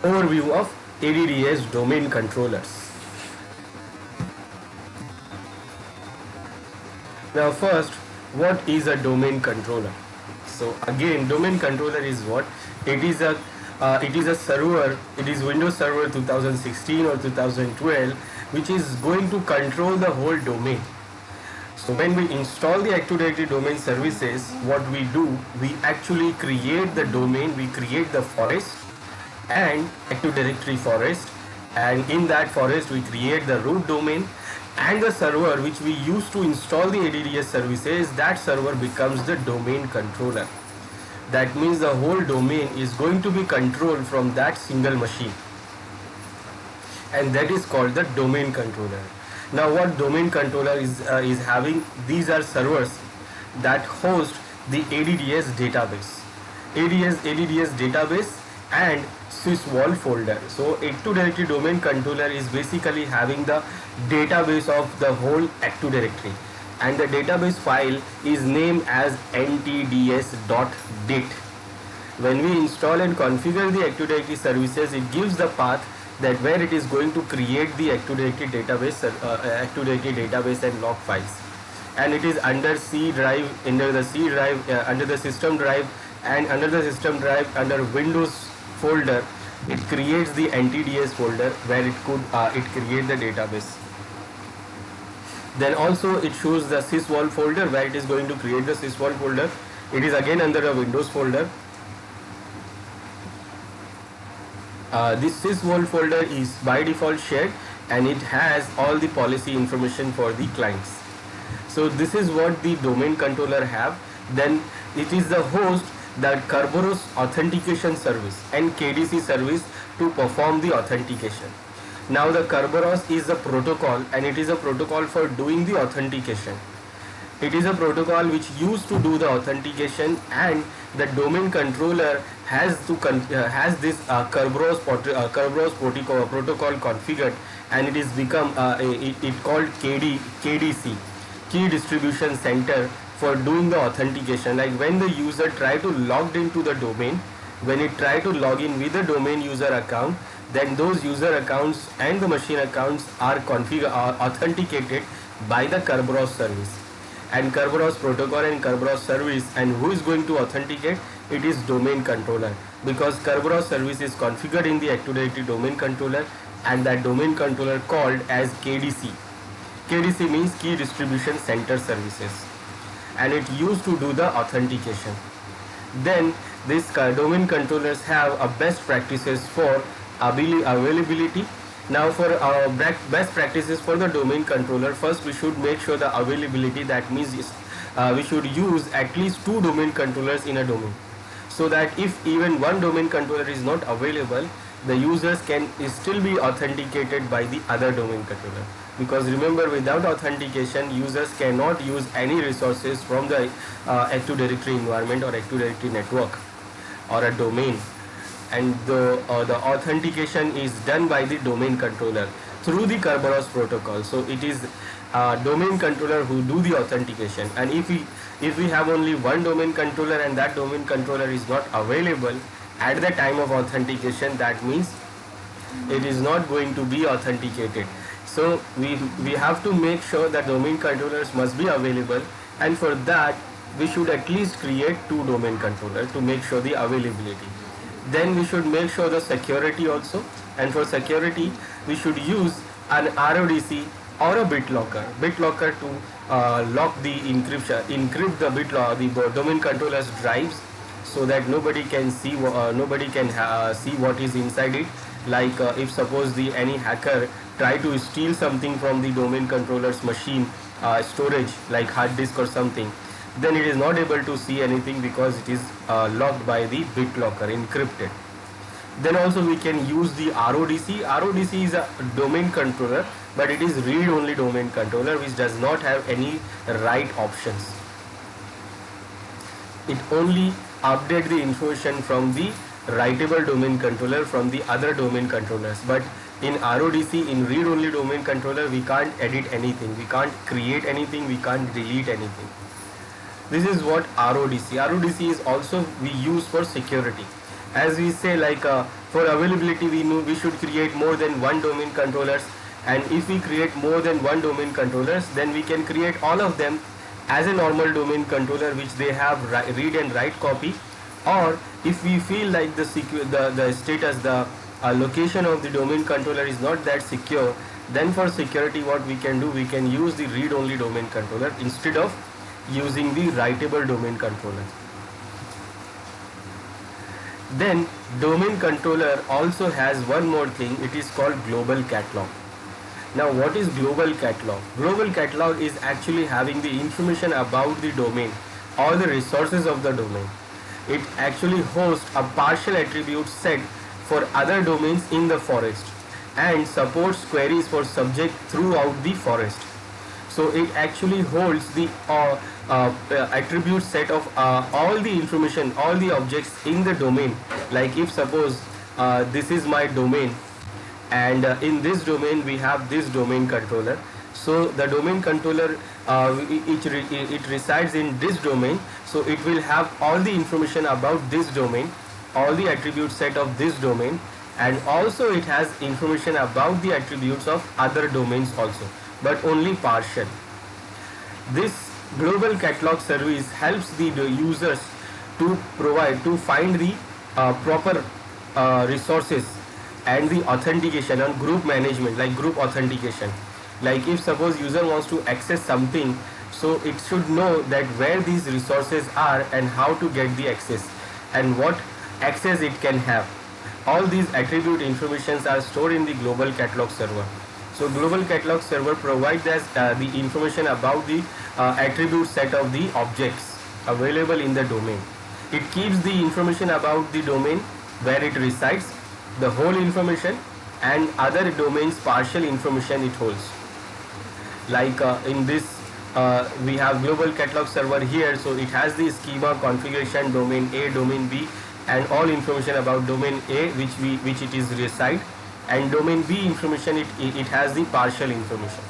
Overview of ADDS domain controllers. Now first, what is a domain controller? So again, domain controller is what? It is a server, it is Windows Server 2016 or 2012, which is going to control the whole domain. So when we install the Active Directory domain services, what we do, we actually create the domain, we create the forest and Active Directory forest, and in that forest we create the root domain, and the server which we use to install the ADDS services, that server becomes the domain controller. That means the whole domain is going to be controlled from that single machine, and that is called the domain controller. Now what domain controller is having, these are servers that host the ADDS database, ADDS database and sysvol folder. So Active Directory domain controller is basically having the database of the whole Active Directory, and the database file is named as ntds.dit. When we install and configure the Active Directory services, it gives the path that where it is going to create the Active Directory database, and log files, and it is under C drive, under the C drive, under the system drive, and under the system drive under Windows folder, it creates the ntds folder where it create the database. Then also it shows the sysvol folder where it is going to create the sysvol folder. It is again under a Windows folder. This sysvol folder is by default shared, and it has all the policy information for the clients. So this is what the domain controller have. Then it is the host that Kerberos authentication service and KDC service to perform the authentication. Now the Kerberos is a protocol, and it is a protocol for doing the authentication. It is a protocol which used to do the authentication, and the domain controller has this Kerberos protocol configured, and it is become it called KDC, Key Distribution Center, for doing the authentication. Like when the user try to log into the domain, when it try to log in with the domain user account, then those user accounts and the machine accounts are authenticated by the Kerberos service, and Kerberos protocol and Kerberos service, and who is going to authenticate? It is domain controller, because Kerberos service is configured in the Active Directory domain controller, and that domain controller called as KDC. KDC means Key Distribution Center Services, and it used to do the authentication. Then these domain controllers have a best practices for availability. Now for our best practices for the domain controller, first we should make sure the availability. That means we should use at least 2 domain controllers in a domain, so that if even one domain controller is not available, the users can still be authenticated by the other domain controller. Because remember, without authentication, users cannot use any resources from the Active Directory environment or Active Directory network or a domain, and the authentication is done by the domain controller through the Kerberos protocol. So it is domain controller who do the authentication, and if we have only one domain controller and that domain controller is not available at the time of authentication, that means it is not going to be authenticated. So we have to make sure that domain controllers must be available, and for that we should at least create 2 domain controllers to make sure the availability. Then we should make sure the security also, and for security we should use an RODC or a BitLocker to lock the encrypt the domain controller's drives, so that nobody can see see what is inside it. Like if suppose any hacker try to steal something from the domain controller's machine storage, like hard disk or something, then it is not able to see anything because it is locked by the BitLocker, encrypted. Then also we can use the RODC. RODC is a domain controller, but it is read-only domain controller which does not have any write options. It only updates the information from the writable domain controller from the other domain controllers. But in RODC, in read-only domain controller, we can't edit anything, we can't create anything, we can't delete anything. This is what RODC. RODC is also we use for security. as we say, like for availability we know we should create more than one domain controllers, and if we create more than one domain controllers, then we can create all of them as a normal domain controller which they have read and write copy. Or if we feel like the status, the location of the domain controller is not that secure, then for security what we can do, we can use the read only domain controller instead of using the writable domain controller. Then domain controller also has one more thing, it is called global catalog. Now what is global catalog? Global catalog is actually having the information about the domain, all the resources of the domain. It actually hosts a partial attribute set for other domains in the forest and supports queries for subject throughout the forest. So it actually holds the attribute set of all the information, all the objects in the domain. Like if suppose this is my domain, and in this domain we have this domain controller. So the domain controller it resides in this domain, so it will have all the information about this domain, all the attribute set of this domain, and also it has information about the attributes of other domains also, but only partial. This global catalog service helps the users to find the proper resources and the authentication and group management, like group authentication. Like if suppose user wants to access something, so it should know that where these resources are and how to get the access and what access it can have. All these attribute informations are stored in the global catalog server. So global catalog server provides us the information about the attribute set of the objects available in the domain. It keeps the information about the domain where it resides, the whole information, and other domains partial information it holds. Like in this we have global catalog server here, so it has the schema, configuration, domain A, domain B, and all information about domain A which it is reside, and domain B information it has the partial information.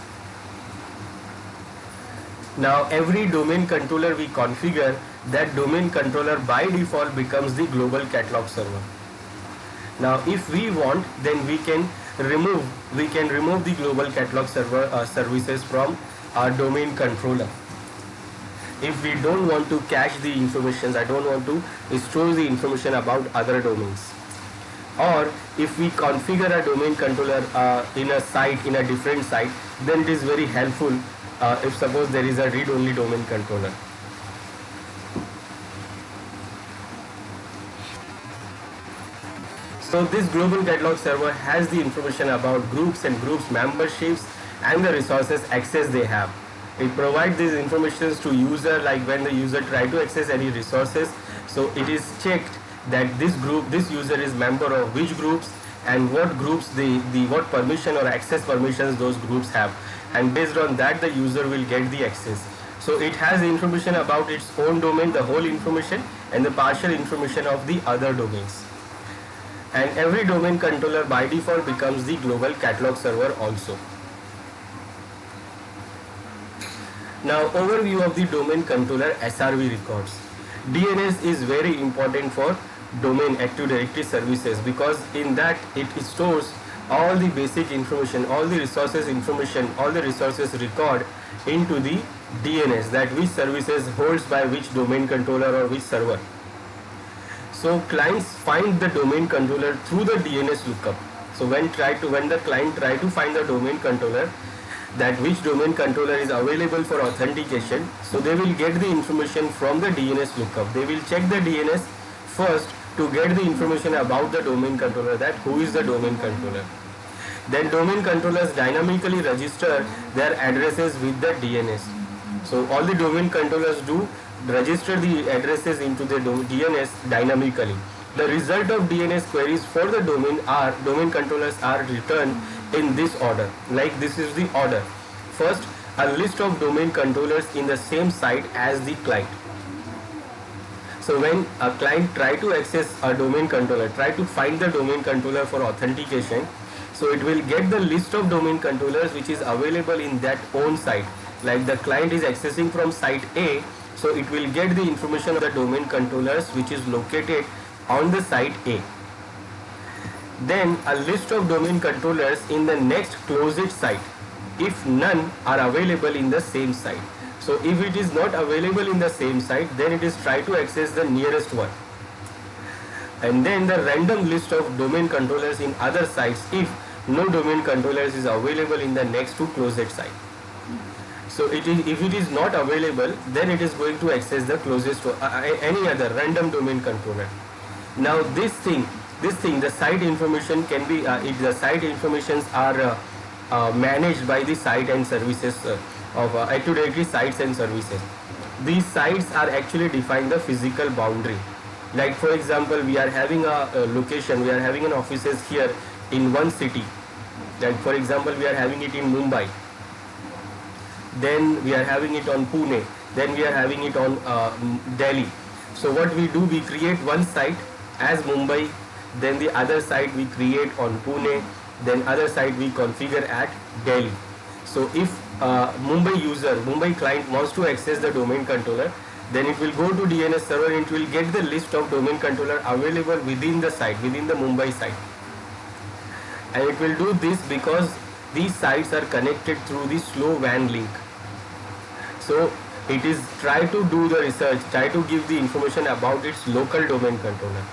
Now every domain controller we configure, that domain controller by default becomes the global catalog server. Now if we want, then we can remove the global catalog server services from our domain controller. If we don't want to cache the information, I don't want to store the information about other domains. Or if we configure a domain controller in a different site, then it is very helpful if suppose there is a read-only domain controller. So this global catalog server has the information about groups and groups memberships and the resources access they have. It provides these informations to user, like when the user try to access any resources, so it is checked that this user is member of which groups and what groups what permission or access permissions those groups have, and based on that the user will get the access. So it has information about its own domain, the whole information, and the partial information of the other domains. And every domain controller by default becomes the global catalog server also. Now overview of the domain controller Srv records. DNS is very important for domain Active Directory services, because in that it stores all the basic information, all the resources information, all the resources record into the DNS, that which services holds by which domain controller or which server. So clients find the domain controller through the DNS lookup. So when the client try to find the domain controller, that which domain controller is available for authentication, so they will get the information from the DNS lookup. They will check the DNS first to get the information about the domain controller, that who is the domain controller. Then domain controllers dynamically register their addresses with the DNS. So all the domain controllers do register the addresses into the DNS dynamically. The result of DNS queries for the domain controllers are returned in this order. Like this is the order. First, a list of domain controllers in the same site as the client. So when a client try to access a domain controller, try to find the domain controller for authentication, so it will get the list of domain controllers which is available in that own site. Like the client is accessing from site A, so it will get the information of the domain controllers which is located on the site A. Then a list of domain controllers in the next closest site if none are available in the same site. So if it is not available in the same site, then it is try to access the nearest one. And then the random list of domain controllers in other sites if no domain controllers is available in the next to closest site. So if it is not available, then it is going to access the closest any other random domain controller. Now this thing, the site information can be if the site informations are managed by the site and services of Active Directory sites and services. These sites are actually define the physical boundary. Like for example, we are having a location, we are having an offices here in one city. Like for example, we are having it in Mumbai. Then we are having it on Pune. Then we are having it on Delhi. So what we do, we create one site as Mumbai, then the other site we create on Pune, then other site we configure at Delhi. So if Mumbai client wants to access the domain controller, then it will go to DNS server and it will get the list of domain controller available within the site, within the Mumbai site. And it will do this because these sites are connected through the slow WAN link. So it is try to do the research, try to give the information about its local domain controller.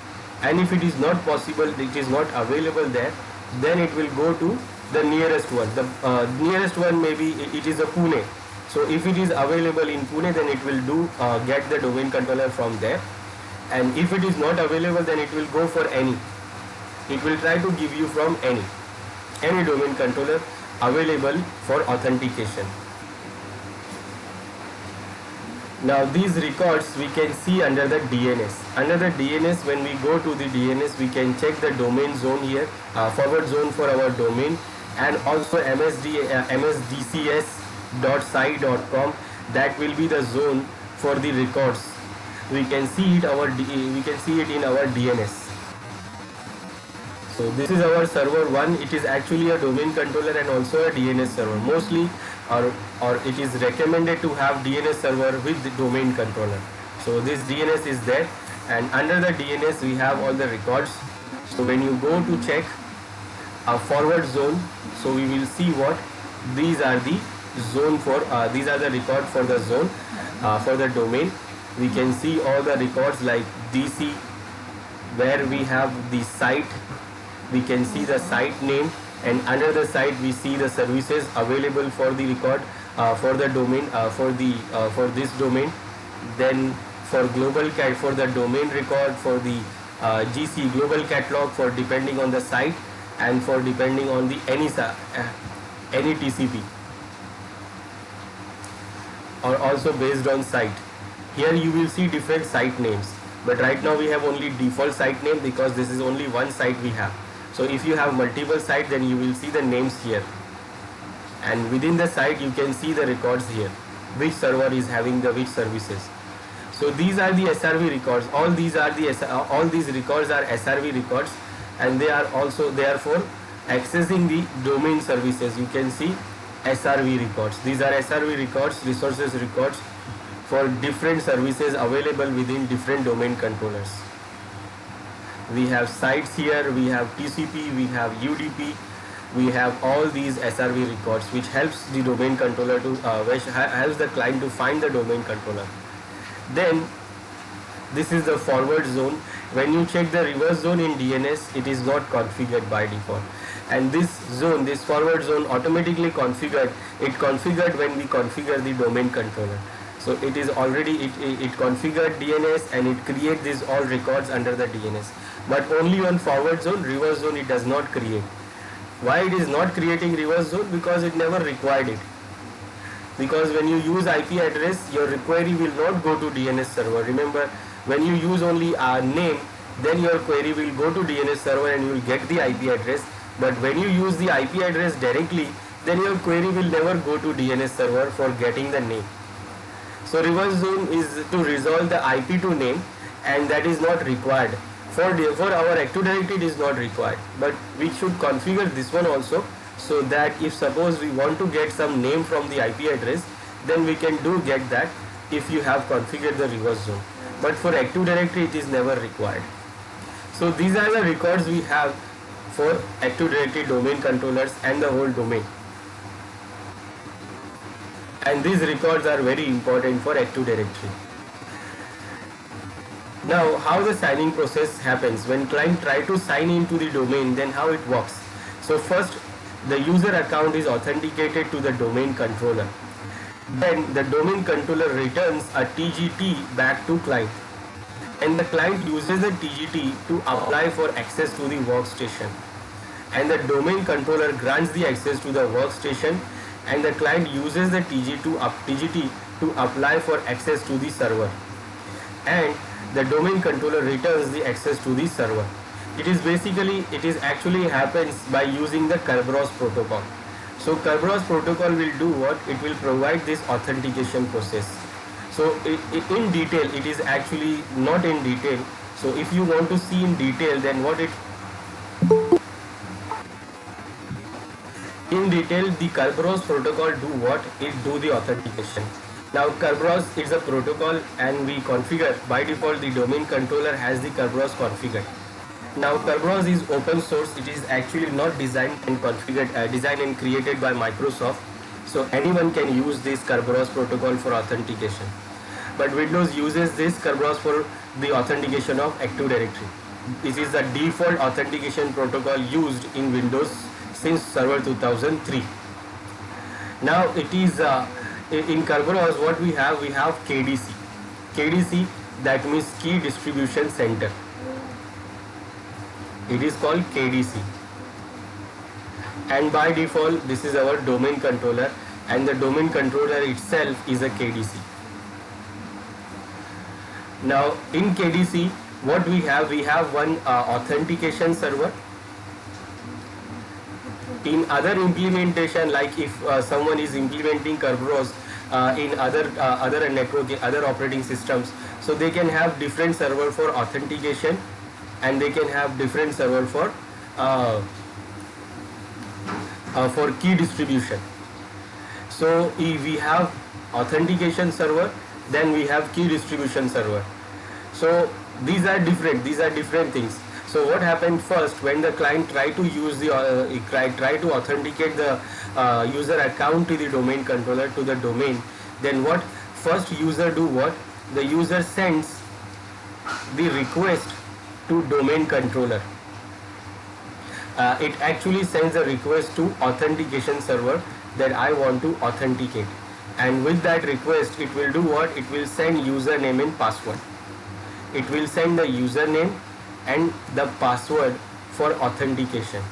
And if it is not possible, it is not available there, then it will go to the nearest one. The nearest one maybe it is a Pune. So if it is available in Pune, then it will do get the domain controller from there. And if it is not available, then it will go for any. It will try to give you from any domain controller available for authentication. Now these records we can see under the DNS. Under the DNS, when we go to the DNS, we can check the domain zone here, forward zone for our domain, and also msdcs.sci.com. That will be the zone for the records. We can see it in our DNS. So this is our server 1. It is actually a domain controller and also a DNS server. Mostly or it is recommended to have DNS server with the domain controller. So this DNS is there, and under the DNS we have all the records. So when you go to check a forward zone, so we will see what these are the zone for these are the record for the zone for the domain. We can see all the records like DC, where we have the site, we can see the site name, and under the site we see the services available for the record for the domain for this domain. Then for for the domain record, for the GC global catalog for depending on the site, and for depending on the any TCP, or also based on site. Here you will see different site names, but right now we have only default site name because this is only one site we have. So if you have multiple sites, then you will see the names here, and within the site you can see the records here, which server is having the which services. So these are the SRV records. All these records are SRV records, and they are also therefore accessing the domain services. You can see SRV records. These are SRV records, resources records for different services available within different domain controllers. We have sites here, we have TCP, we have UDP, we have all these SRV records, which helps the domain controller to which helps the client to find the domain controller. Then this is the forward zone. When you check the reverse zone in DNS, it is not configured by default, and this zone, this forward zone, automatically configured. It configured when we configure the domain controller. So it is already it configured DNS, and it create these all records under the DNS. But only on forward zone, reverse zone it does not create. Why it is not creating reverse zone? Because it never required it. Because when you use IP address, your query will not go to DNS server. Remember, when you use only a name, then your query will go to DNS server and you will get the IP address. But when you use the IP address directly, then your query will never go to DNS server for getting the name. So reverse zone is to resolve the IP to name, and that is not required. For our Active Directory it is not required, but we should configure this one also, so that if suppose we want to get some name from the IP address, then we can get that if you have configured the reverse zone. But for Active Directory it is never required. So these are the records we have for Active Directory domain controllers and the whole domain. And these records are very important for Active Directory. Now, how the signing process happens when client try to sign into the domain, then how it works. So first, the user account is authenticated to the domain controller. Then the domain controller returns a TGT back to client, and the client uses the TGT to apply for access to the workstation, and the domain controller grants the access to the workstation, and the client uses the TGT to apply for access to the server, and the domain controller returns the access to the server. It is actually happens by using the Kerberos protocol. So Kerberos protocol will do what? It will provide this authentication process. So in detail, it is actually not in detail. So if you want to see in detail, then in detail, the Kerberos protocol do what? It do the authentication. Now Kerberos is a protocol, and we configure by default the domain controller has the Kerberos configured. Now Kerberos is open source. It is actually not designed and configured, designed and created by Microsoft. So anyone can use this Kerberos protocol for authentication. But Windows uses this Kerberos for the authentication of Active Directory. This is the default authentication protocol used in Windows since Server 2003. Now it is in Kerberos what we have KDC. KDC, that means Key Distribution Center. It is called KDC, and by default this is our domain controller, and the domain controller itself is a KDC. Now in KDC what we have one authentication server. In other implementation, like if someone is implementing Kerberos in other network, other operating systems, so they can have different server for authentication, and they can have different server for key distribution. So if we have authentication server, then we have key distribution server. So these are different things. So what happened first, when the client try to use the try to authenticate the user account to the domain controller to the domain, then what first user do what? The user sends the request to domain controller. It actually sends a request to authentication server that I want to authenticate, and with that request it will do what? It will send username and password. It will send the username and the password for authentication.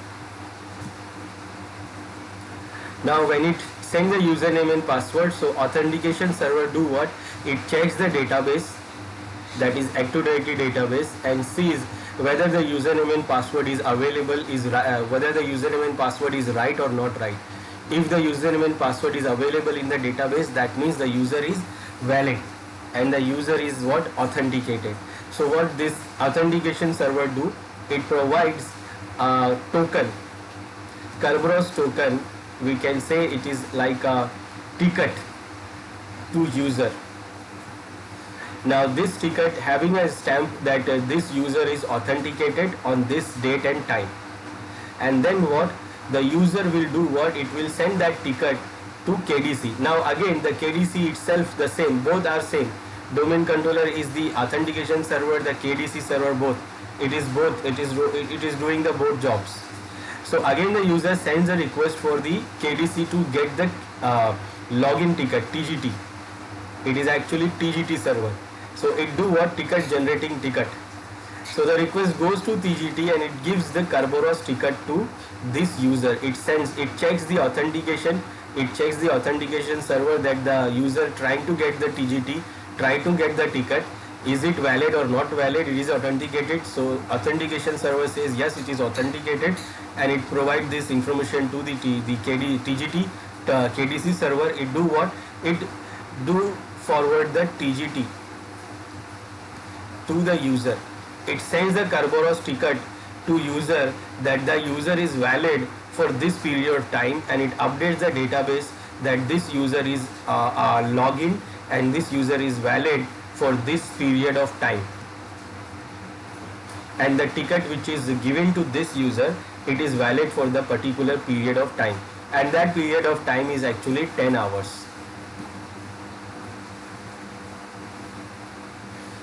Now when it sends the username and password, so authentication server do what? It checks the database, that is Active Directory database, and sees whether the username and password is available, whether the username and password is right or not right. If the username and password is available in the database, that means the user is valid and the user is what? Authenticated. So what this authentication server do? It provides a token, Kerberos token. We can say it is like a ticket to user. Now this ticket having a stamp that this user is authenticated on this date and time, and then what? The user will do what? It will send that ticket to KDC. Now again the KDC itself the same, both are same. Domain controller is the authentication server, the KDC server both. It is doing the both jobs. So again the user sends a request for the KDC to get the login ticket, TGT. It is actually TGT server. So it do what? Ticket generating ticket. So the request goes to TGT and it gives the Kerberos ticket to this user. It checks the authentication. It checks the authentication server that the user trying to get the TGT, try to get the ticket. Is it valid or not valid? It is authenticated. So authentication server says yes, it is authenticated, and it provides this information to the TGT KDC server. It do what? It do forward the TGT to the user. It sends the Kerberos ticket to user that the user is valid for this period of time, and it updates the database that this user is login and this user is valid for this period of time. and the ticket which is given to this user, it is valid for the particular period of time, and that period of time is actually 10 hours.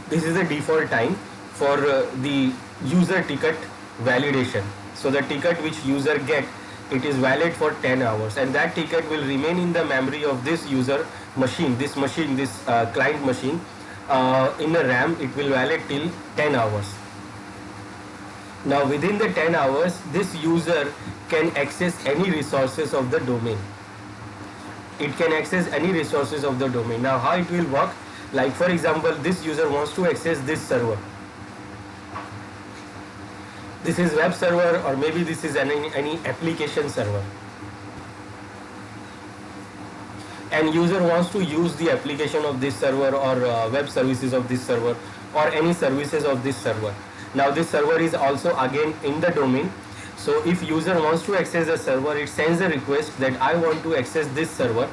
This is the default time for the user ticket validation. So the ticket which user get, it is valid for 10 hours, and that ticket will remain in the memory of this user machine, this client machine, in the RAM. It will valid till 10 hours. Now within the 10 hours, this user can access any resources of the domain. It can access any resources of the domain. Now how it will work? Like for example, this user wants to access this server. This is web server, or maybe this is any application server. And user wants to use the application of this server, or web services of this server, or any services of this server. Now this server is also again in the domain. So if user wants to access the server, it sends a request that I want to access this server.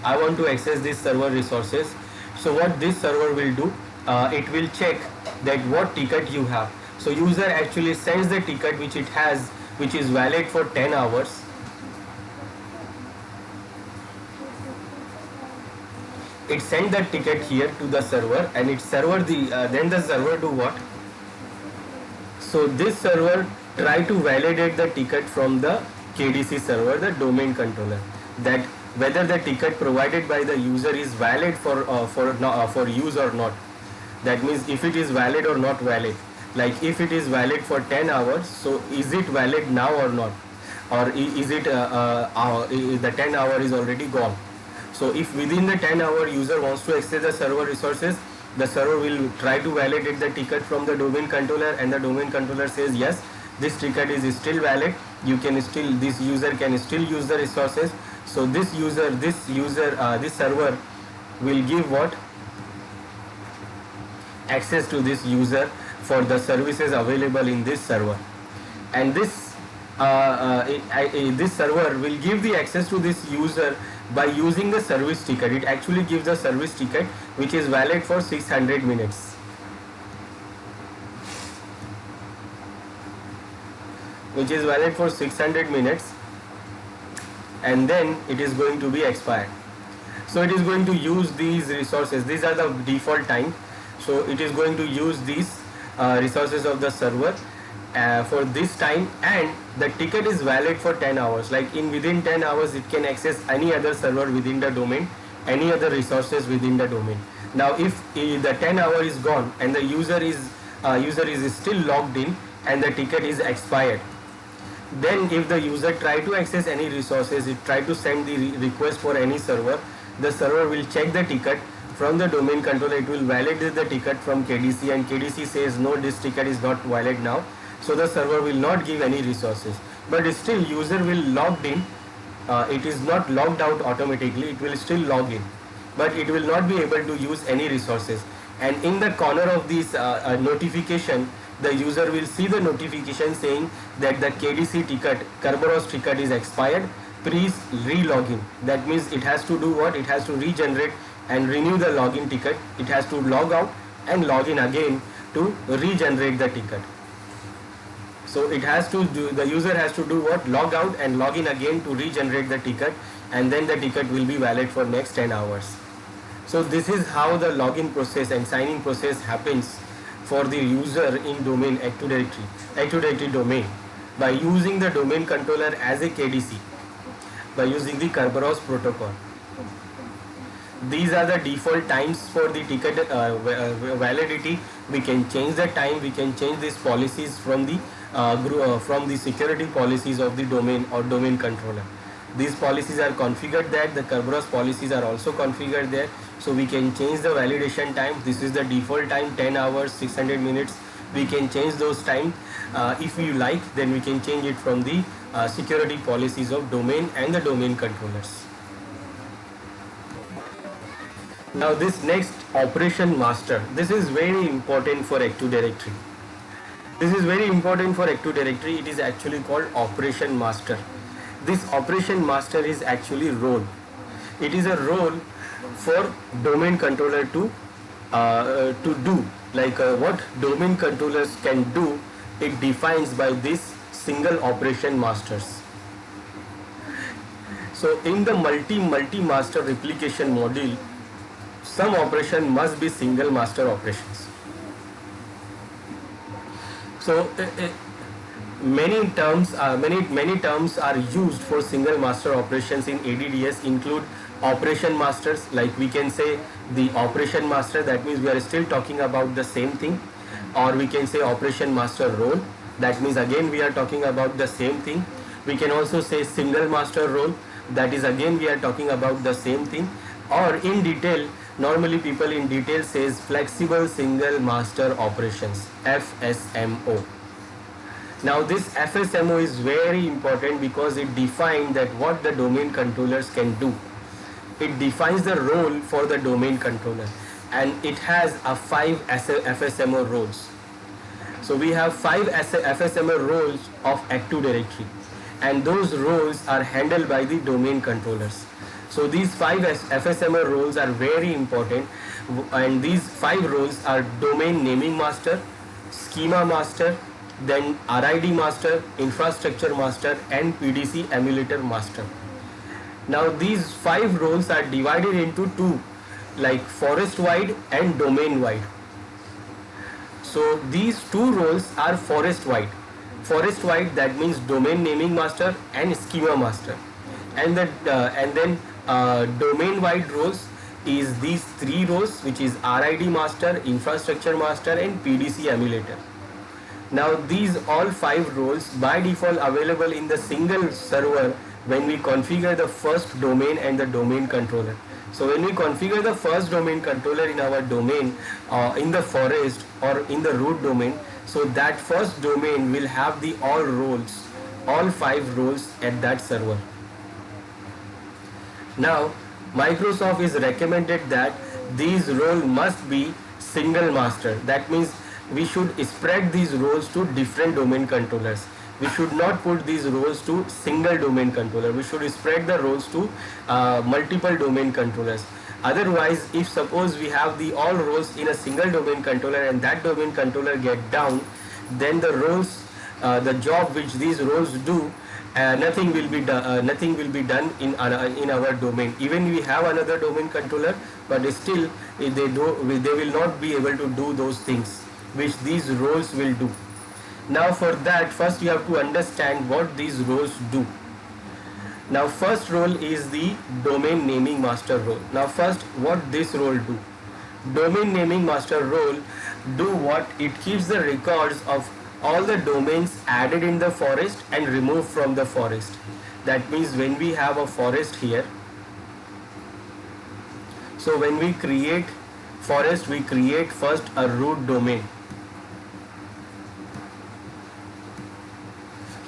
I want to access this server resources. So what this server will do, it will check that what ticket you have. So user actually sends the ticket which it has, which is valid for 10 hours. It sends that ticket here to the server, and then the server do what? So this server try to validate the ticket from the KDC server, the domain controller, that whether the ticket provided by the user is valid for use or not. That means if it is valid or not valid. Like if it is valid for 10 hours, so is it valid now or not? Or is it the 10 hour is already gone? So if within the 10 hour user wants to access the server resources, the server will try to validate the ticket from the domain controller, and the domain controller says yes, this ticket is still valid. This user can still use the resources. So this server will give what? Access to this user for the services available in this server, and this server will give the access to this user by using the service ticket. It actually gives the service ticket which is valid for 600 minutes. Which is valid for 600 minutes, and then it is going to be expired. So it is going to use these resources. These are the default time. So it is going to use these resources of the server for this time, and the ticket is valid for 10 hours. Like within 10 hours it can access any other server within the domain, any other resources within the domain. Now if the 10 hour is gone and the user is still logged in and the ticket is expired, then if the user try to access any resources, it try to send the request for any server, the server will check the ticket from the domain controller. It will validate the ticket from KDC, and KDC says no, this ticket is not valid now. So the server will not give any resources, but still user will logged in. It is not logged out automatically, it will still log in, but it will not be able to use any resources. And in the corner of this notification, the user will see the notification saying that the KDC ticket, Kerberos ticket is expired, please re-log in. That means it has to do what? It has to regenerate and renew the login ticket. It has to log out and log in again to regenerate the ticket. So it has to do, the user has to do what? Log out and log in again to regenerate the ticket, and then the ticket will be valid for next 10 hours. So this is how the login process and signing process happens for the user in domain Active Directory domain, by using the domain controller as a KDC, by using the Kerberos protocol. These are the default times for the ticket validity. We can change the time, we can change these policies from the security policies of the domain or domain controller. These policies are configured there, the Kerberos policies are also configured there. So we can change the validation time. This is the default time, 10 hours, 600 minutes. We can change those time. If we like, then we can change it from the security policies of domain and the domain controllers. Now this next operation master, this is very important for Active Directory. This is very important for Active Directory. It is actually called operation master. This operation master is actually role. It is a role for domain controller to to do, like what domain controllers can do, it defines by this single operation masters. So in the multi-master replication model, some operation must be single master operations. So many terms are used for single master operations in ADDS, include operation masters, like we can say the operation master, that means we are still talking about the same thing, or we can say operation master role, that means again we are talking about the same thing. We can also say single master role, that is again we are talking about the same thing, or in detail, normally people in detail says flexible single master operations, FSMO. Now this FSMO is very important because it defines that what the domain controllers can do. It defines the role for the domain controller, and it has a 5 FSMO roles. So we have 5 FSMO roles of Active Directory, and those roles are handled by the domain controllers. So these 5 FSMO roles are very important, and these 5 roles are domain naming master, schema master, then RID master, infrastructure master, and PDC emulator master. Now these 5 roles are divided into 2, like forest wide and domain wide. So these 2 roles are forest wide. Forest wide, that means domain naming master and schema master, and then domain wide roles is these 3 roles, which is RID master, infrastructure master, and PDC emulator. Now these all 5 roles by default available in the single server when we configure the first domain and the domain controller. So when we configure the first domain controller in our domain, in the forest or in the root domain, so that first domain will have the all roles, all 5 roles at that server. Now Microsoft is recommended that these roles must be single master. That means we should spread these roles to different domain controllers. We should not put these roles to single domain controller. We should spread the roles to multiple domain controllers. Otherwise, if suppose we have the all roles in a single domain controller and that domain controller get down, then the roles, the job which these roles do, nothing will be done in our domain. Even we have another domain controller, but still they will not be able to do those things which these roles will do. Now for that, first you have to understand what these roles do. Now first role is the domain naming master role. Now first, what this role do? Domain naming master role do what? It keeps the records of all the domains added in the forest and removed from the forest. That means when we have a forest here, so when we create forest, we create first a root domain,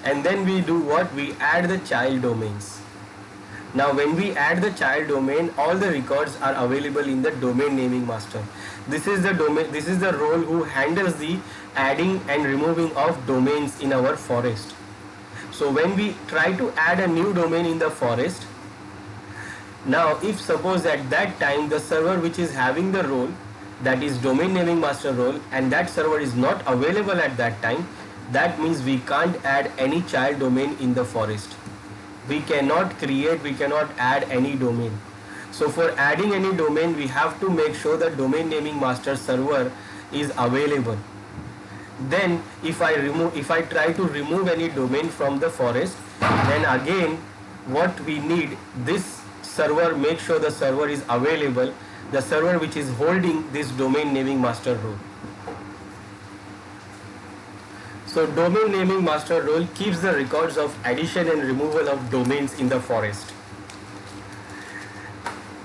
and then we do what? We add the child domains. Now when we add the child domain, all the records are available in the domain naming master. This is the domain, this is the role who handles the adding and removing of domains in our forest. So when we try to add a new domain in the forest, now if suppose at that time the server which is having the role, that is domain naming master role, and that server is not available at that time, that means we can't add any child domain in the forest. We cannot create, we cannot add any domain. So for adding any domain, we have to make sure the domain naming master server is available. Then if I try to remove any domain from the forest, then again what we need, this server, make sure the server is available, the server which is holding this domain naming master role. So domain naming master role keeps the records of addition and removal of domains in the forest.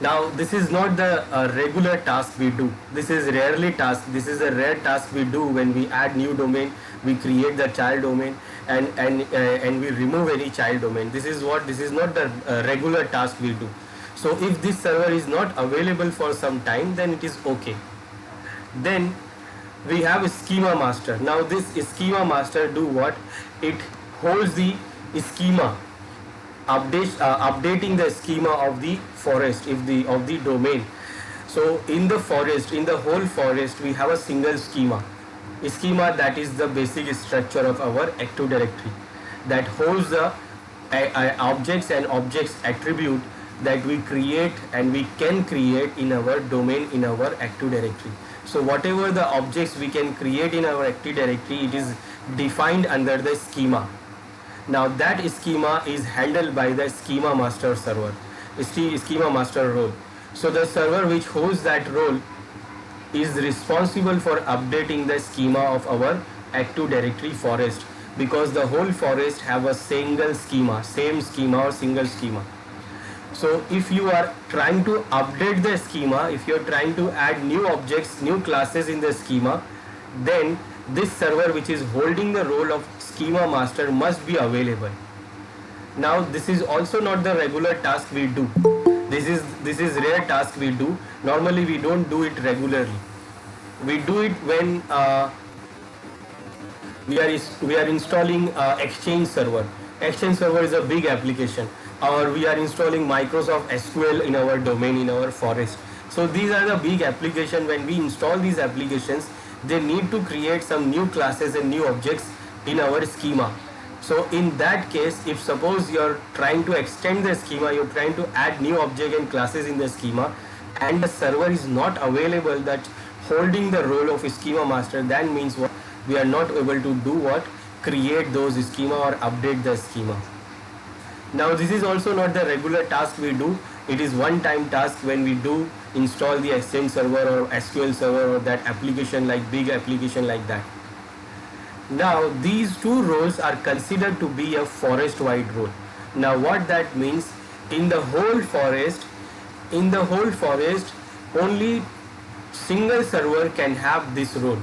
Now this is not the regular task we do. This is rarely task. This is a rare task we do when we add new domain, we create the child domain, and we remove any child domain. This is not the regular task we do. So if this server is not available for some time, then it is okay. Then we have a schema master. Now this schema master do what? It holds the schema, updating the schema of the forest, of the domain. So in the forest, in the whole forest, we have a single schema. A schema that is the basic structure of our Active Directory that holds the objects and objects attribute that we create and we can create in our domain in our Active Directory. So whatever the objects we can create in our Active Directory, it is defined under the schema. Now that schema is handled by the Schema Master server, Schema Master role. So the server which holds that role is responsible for updating the schema of our Active Directory forest, because the whole forest have a single schema, same schema or single schema. So if you are trying to update the schema, if you are trying to add new objects, new classes in the schema, then this server which is holding the role of Schema Master must be available. Now this is also not the regular task we do. This is rare task we do. Normally we don't do it regularly. We do it when we are installing Exchange server. Exchange server is a big application, or we are installing Microsoft SQL in our domain, in our forest. So these are the big applications. When we install these applications, they need to create some new classes and new objects in our schema. So in that case, if suppose you are trying to extend the schema, you are trying to add new object and classes in the schema, and the server is not available that holding the role of a Schema Master, that means what? We are not able to do what? Create those schema or update the schema. Now this is also not the regular task we do. It is one-time task when we do install the Exchange server or SQL server or that application, like big application like that. Now these two roles are considered to be a forest-wide role. Now what that means, in the whole forest, only single server can have this role.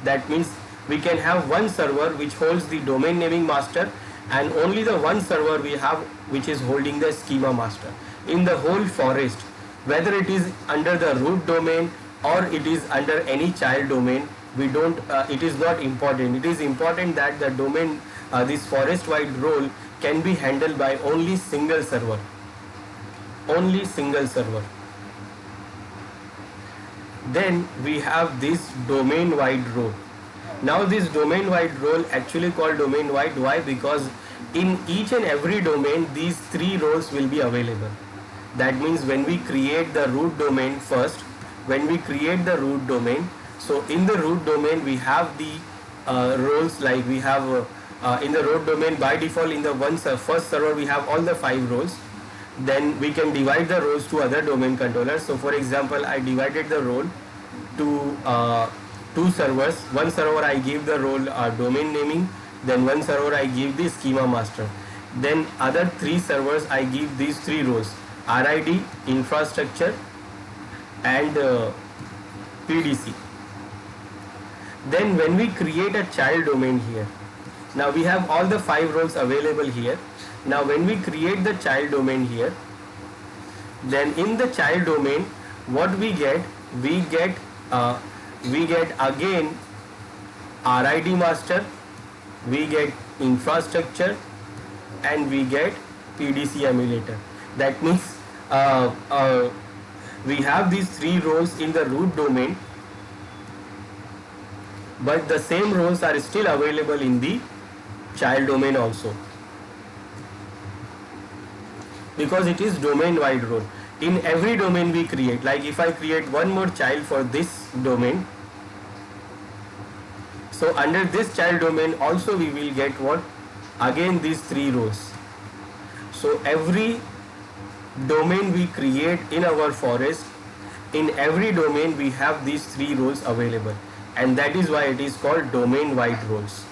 That means we can have one server which holds the domain naming master, and only the one server we have which is holding the Schema Master. In the whole forest, whether it is under the root domain or it is under any child domain, it is not important. It is important that the domain, this forest wide role can be handled by only single server. Only single server. Then we have this domain wide role. Now this domain wide role actually called domain wide. Why? Because in each and every domain these three roles will be available. That means when we create the root domain first, so in the root domain we have the roles, like we have in the root domain by default in the first server we have all the 5 roles. Then we can divide the roles to other domain controllers. So for example, I divided the role to 2 servers. One server I give the role domain naming, then one server I give the Schema Master. Then other 3 servers I give these 3 roles: RID, infrastructure, and PDC. Then when we create a child domain here, now we have all the 5 roles available here. Now when we create the child domain here, then in the child domain what we get? We get again RID master, we get infrastructure, and we get Pdc Emulator. That means we have these 3 roles in the root domain, but the same roles are still available in the child domain also, because it is domain wide role. In every domain we create, like if I create one more child for this domain, so under this child domain also we will get what? Again these 3 rows. So every domain we create in our forest, in every domain we have these 3 rows available, and that is why it is called domain wide roles.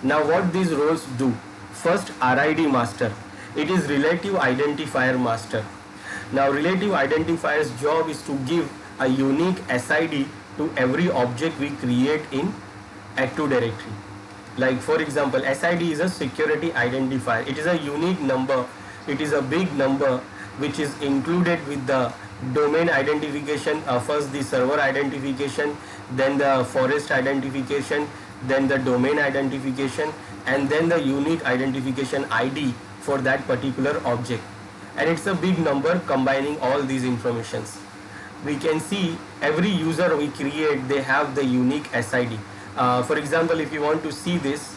Now what these roles do? First, RID master. It is relative identifier master. Now relative identifier's job is to give a unique SID to every object we create in Active Directory. Like for example, SID is a security identifier. It is a unique number. It is a big number which is included with the domain identification, first the server identification, then the forest identification, then the domain identification, and then the unique identification ID for that particular object. And it's a big number combining all these informations. we can see every user we create, they have the unique SID. For example, if you want to see this,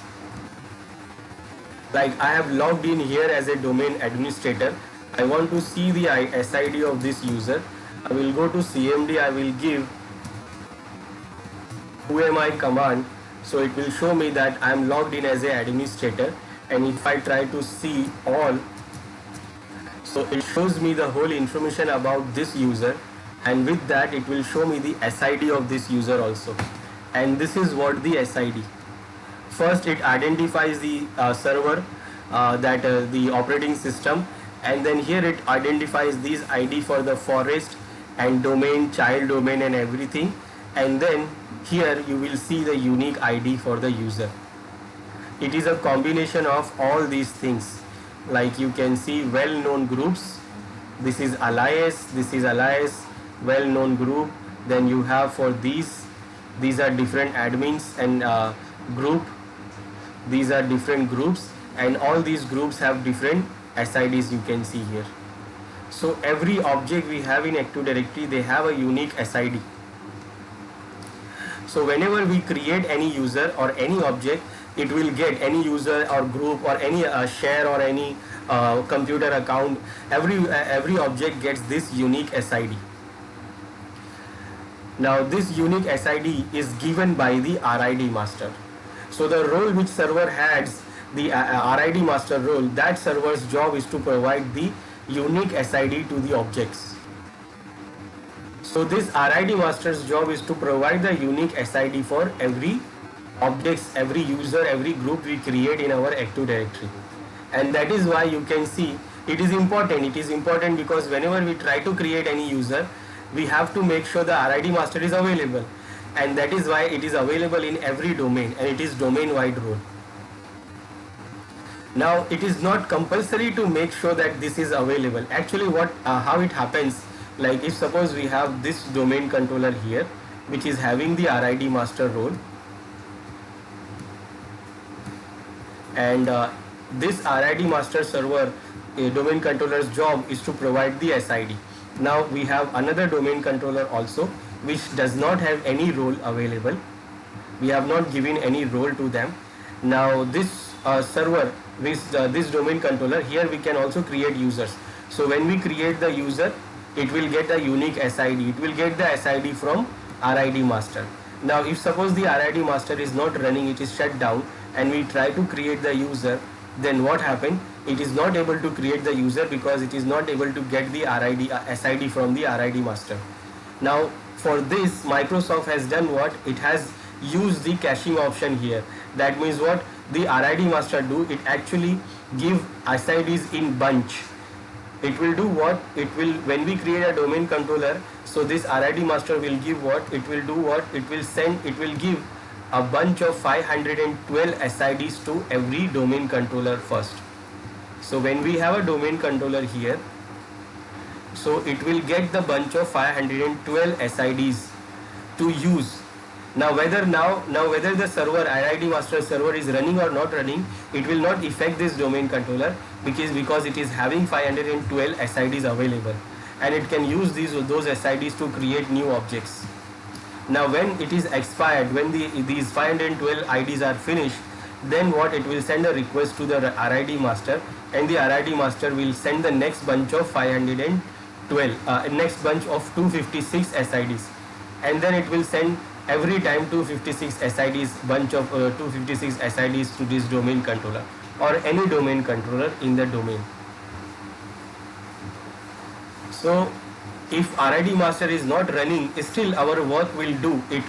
like I have logged in here as a domain administrator. I want to see the SID of this user. I will go to CMD, I will give who am I command, so it will show me that I am logged in as a administrator. And if I try to see all, so it shows me the whole information about this user, and with that it will show me the SID of this user also. And this is what the SID. First it identifies the server, the operating system, and then here it identifies these ID for the forest and domain, child domain and everything, and then here you will see the unique ID for the user. It is a combination of all these things. Like you can see well-known groups, this is alias, well-known group. Then you have for these are different admins and group, these are different groups, and all these groups have different SIDs you can see here. So every object we have in Active Directory, they have a unique SID. So whenever we create any user or any object, it will get any user or group or any share or any computer account. Every object gets this unique SID. Now this unique SID is given by the RID master. So the role which server has, the RID master role, that server's job is to provide the unique SID to the objects. So this RID master's job is to provide the unique SID for every objects, every user, every group we create in our Active Directory. And that is why you can see it is important. It is important because whenever we try to create any user, we have to make sure the RID master is available. And that is why it is available in every domain, and it is domain-wide role. Now it is not compulsory to make sure that this is available. Actually how it happens, like if suppose we have this domain controller here which is having the RID master role, and this RID master server domain controller's job is to provide the SID. Now we have another domain controller also which does not have any role available. We have not given any role to them. Now this server, this domain controller, here we can also create users. So when we create the user, it will get a unique SID. It will get the SID from RID master. Now if suppose the RID master is not running, it is shut down, and we try to create the user, then what happened? It is not able to create the user because it is not able to get the SID from the RID master. Now for this, Microsoft has done what? It has used the caching option here. That means what the RID master do? It actually give SIDs in bunch. It will do what? It will, when we create a domain controller, so this RID master will give what? It will do what? It will give a bunch of 512 SIDs to every domain controller first. So when we have a domain controller here, so it will get the bunch of 512 SIDs to use. Now whether the server, RID master server is running or not running, it will not affect this domain controller because it is having 512 SIDs available, and it can use those SIDs to create new objects. Now when it is expired, when these 512 IDs are finished, then what? It will send a request to the RID master, and the RID master will send the next bunch of 512, next bunch of 256 SIDs, and then it will send every time 256 SIDs, bunch of 256 SIDs to this domain controller or any domain controller in the domain. So if RID master is not running, still our work will do it.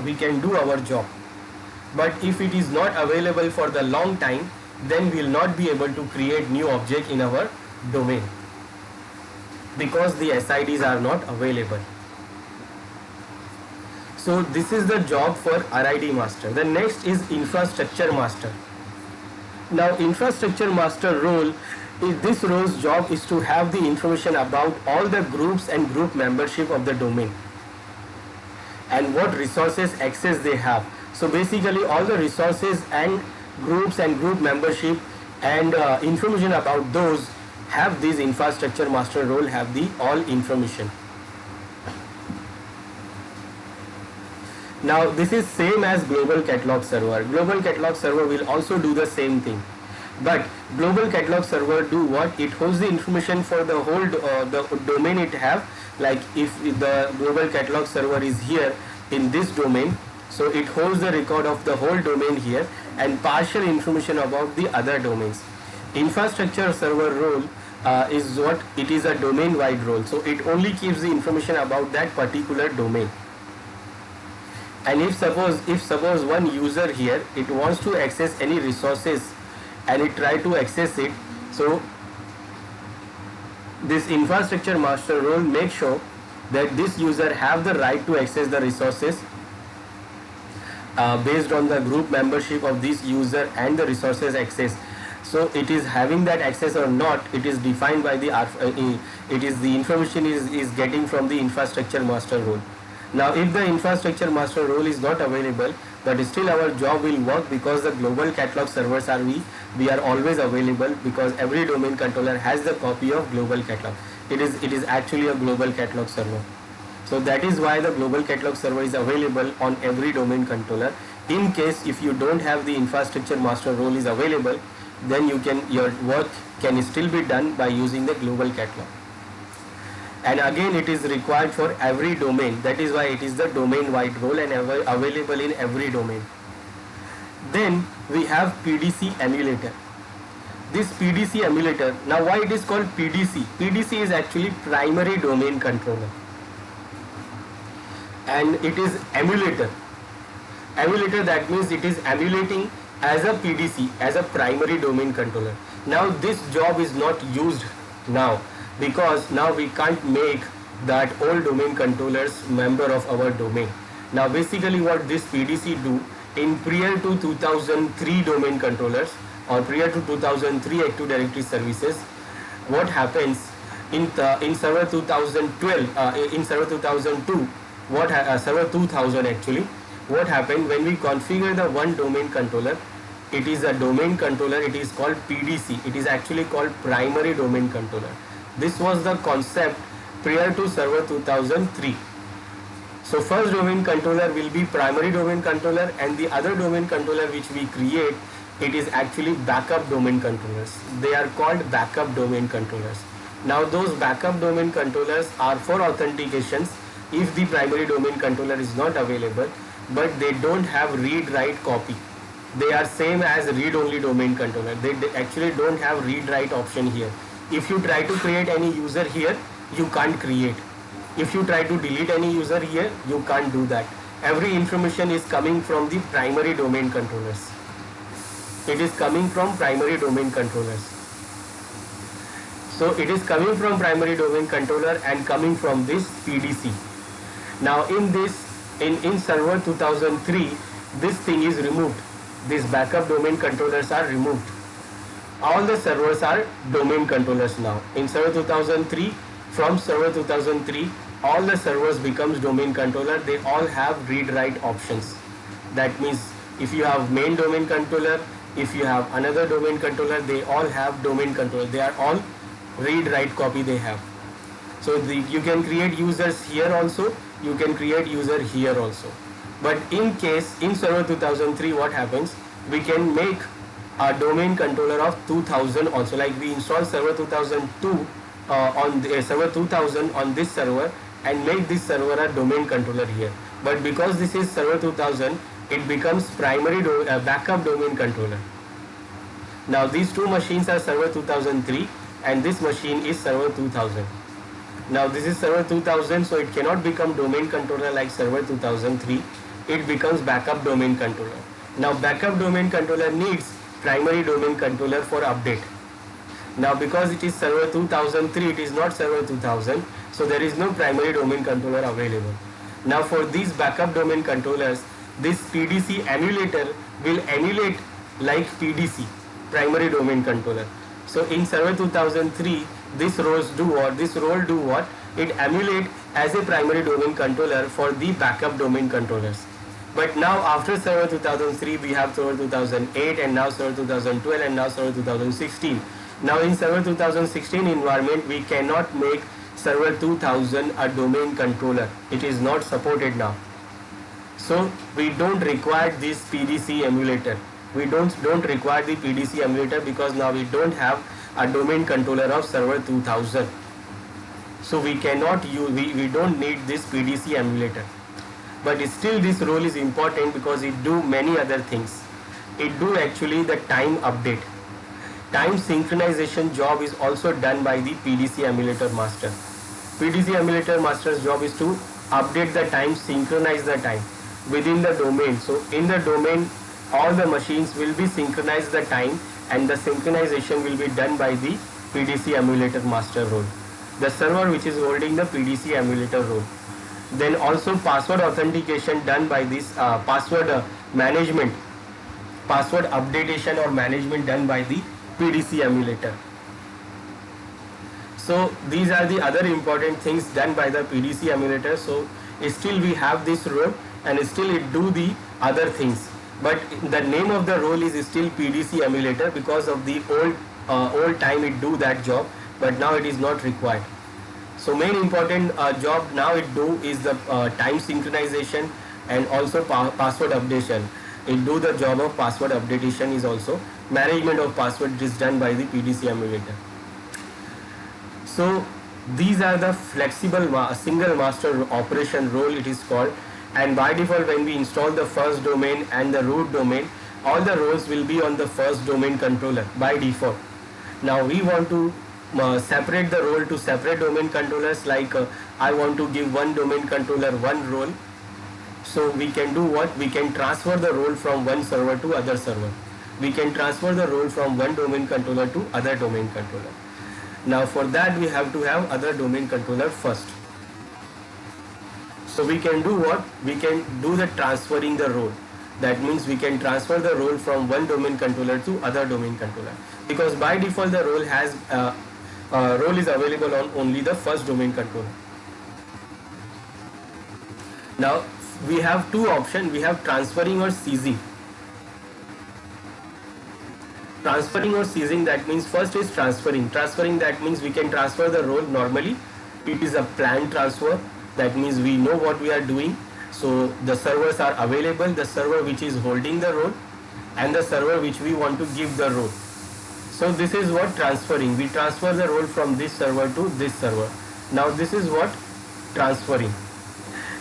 We can do our job. But if it is not available for the long time, then we will not be able to create new object in our domain because the SIDs are not available. So this is the job for RID master. The next is infrastructure master. Now infrastructure master role, this role's job is to have the information about all the groups and group membership of the domain and what resources access they have. So basically all the resources and groups and group membership and information about those have this infrastructure master role, have the all information. Now this is same as global catalog server. Global catalog server will also do the same thing. But global catalog server do what? It holds the information for the whole the domain it have. Like if the global catalog server is here in this domain, so it holds the record of the whole domain here and partial information about the other domains. Infrastructure server role is what? It is a domain wide role. So it only keeps the information about that particular domain. And if suppose one user here, it wants to access any resources and it try to access it, so this infrastructure master role makes sure that this user have the right to access the resources based on the group membership of this user and the resources access. So it is having that access or not, it is defined by the it is the information is getting from the infrastructure master role. Now if the infrastructure master role is not available, but still our job will work, because the global catalog servers are we are always available, because every domain controller has the copy of global catalog. It is actually a global catalog server. So that is why the global catalog server is available on every domain controller. In case if you don't have the infrastructure master role is available, then your work can still be done by using the global catalog. And again, it is required for every domain. That is why it is the domain wide role and available in every domain. Then we have Pdc Emulator. This Pdc Emulator, now why it is called PDC? PDC is actually primary domain controller, and it is emulator. Emulator, that means it is emulating as a PDC, as a primary domain controller. Now this job is not used now, because now we can't make that all domain controllers member of our domain. Now basically what this PDC do, in prior to 2003 domain controllers or prior to 2003 Active Directory services, what happens in server 2012, in server 2002, server 2000 actually, what happened when we configure the one domain controller, it is a domain controller, it is called PDC, it is actually called primary domain controller. This was the concept prior to server 2003. So first domain controller will be primary domain controller, and the other domain controller which we create, it is actually backup domain controllers. They are called backup domain controllers. Now those backup domain controllers are for authentications if the primary domain controller is not available, but they don't have read-write copy. They are same as read-only domain controller. They actually don't have read-write option here. If you try to create any user here, you can't create. If you try to delete any user here, you can't do that. Every information is coming from the primary domain controllers. It is coming from primary domain controllers. So it is coming from primary domain controller and coming from this PDC. Now in server 2003, this thing is removed. These backup domain controllers are removed. All the servers are domain controllers now. In server 2003, from server 2003, all the servers becomes domain controller. They all have read-write options. That means if you have main domain controller, if you have another domain controller, they all have domain controller. They are all read-write copy they have. So you can create users here also, you can create user here also. But in case in server 2003, what happens? We can make a domain controller of 2000 also. Like we install server 2002 on the server 2000 on this server and make this server a domain controller here. But because this is server 2000, it becomes primary backup domain controller. Now these two machines are server 2003 and this machine is server 2000. Now this is server 2000, so it cannot become domain controller like server 2003. It becomes backup domain controller. Now backup domain controller needs primary domain controller for update. Now because it is server 2003, it is not server 2000, so there is no primary domain controller available. Now for these backup domain controllers, this PDC emulator will emulate like PDC, primary domain controller. So in server 2003, this role do what? It emulate as a primary domain controller for the backup domain controllers. But now after server 2003, we have server 2008 and now server 2012 and now server 2016. Now in server 2016 environment, we cannot make server 2000 a domain controller. It is not supported now. So we don't require this PDC emulator. We don't require the PDC emulator because now we don't have a domain controller of server 2000. So we cannot use, we don't need this PDC emulator. But still this role is important because it do many other things. It do actually the time update. Time synchronization job is also done by the PDC Emulator Master. PDC Emulator Master's job is to update the time, synchronize the time within the domain. So in the domain, all the machines will be synchronized the time, and the synchronization will be done by the PDC Emulator Master role, the server which is holding the PDC Emulator role. Then also password authentication done by this password management, password updatation or management done by the PDC emulator. So these are the other important things done by the PDC emulator. So still we have this role and still it do the other things, but the name of the role is still PDC emulator because of the old time it do that job, but now it is not required. So main important job now it do is the time synchronization and also password updation. It do the job of password updation is also management of password is done by the PDC emulator. So these are the flexible single master operation role it is called, and by default when we install the first domain and the root domain, all the roles will be on the first domain controller by default. Now we want to separate the role to separate domain controllers, like I want to give one domain controller one role. So we can do what? We can transfer the role from one server to other server. We can transfer the role from one domain controller to other domain controller. Now for that we have to have other domain controller first. So we can do what? We can do the transferring the role. That means we can transfer the role from one domain controller to other domain controller, because by default the role has role is available on only the first domain controller. Now we have two options. We have transferring or seizing. Transferring or seizing, that means first is transferring. Transferring, that means we can transfer the role normally. It is a planned transfer. That means we know what we are doing. So the servers are available, the server which is holding the role and the server which we want to give the role. So this is what transferring. We transfer the role from this server to this server. Now this is what transferring.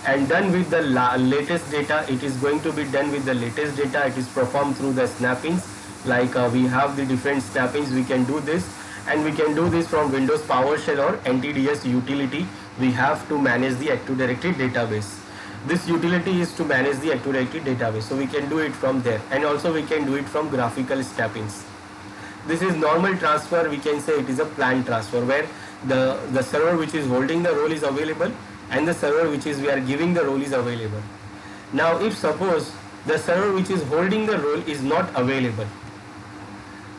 And done with the latest data. It is going to be done with the latest data. It is performed through the snappings. Like we have the different snappings, we can do this, and we can do this from Windows PowerShell or NTDS utility. We have to manage the Active Directory database. This utility is to manage the Active Directory database, so we can do it from there, and also we can do it from graphical snappings. This is normal transfer. We can say it is a planned transfer, where the server which is holding the role is available and the server which is we are giving the role is available. Now if suppose the server which is holding the role is not available,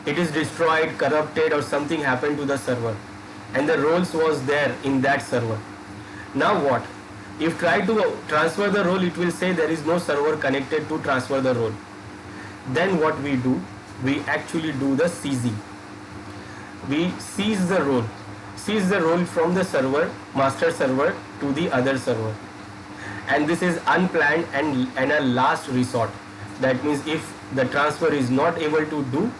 it is destroyed, corrupted, or something happened to the server, and the roles was there in that server. Now what? If try to transfer the role, it will say there is no server connected to transfer the role. Then what we do? We actually do the seizing. We seize the role from the server, master server, to the other server. And this is unplanned and a last resort. That means if the transfer is not able to do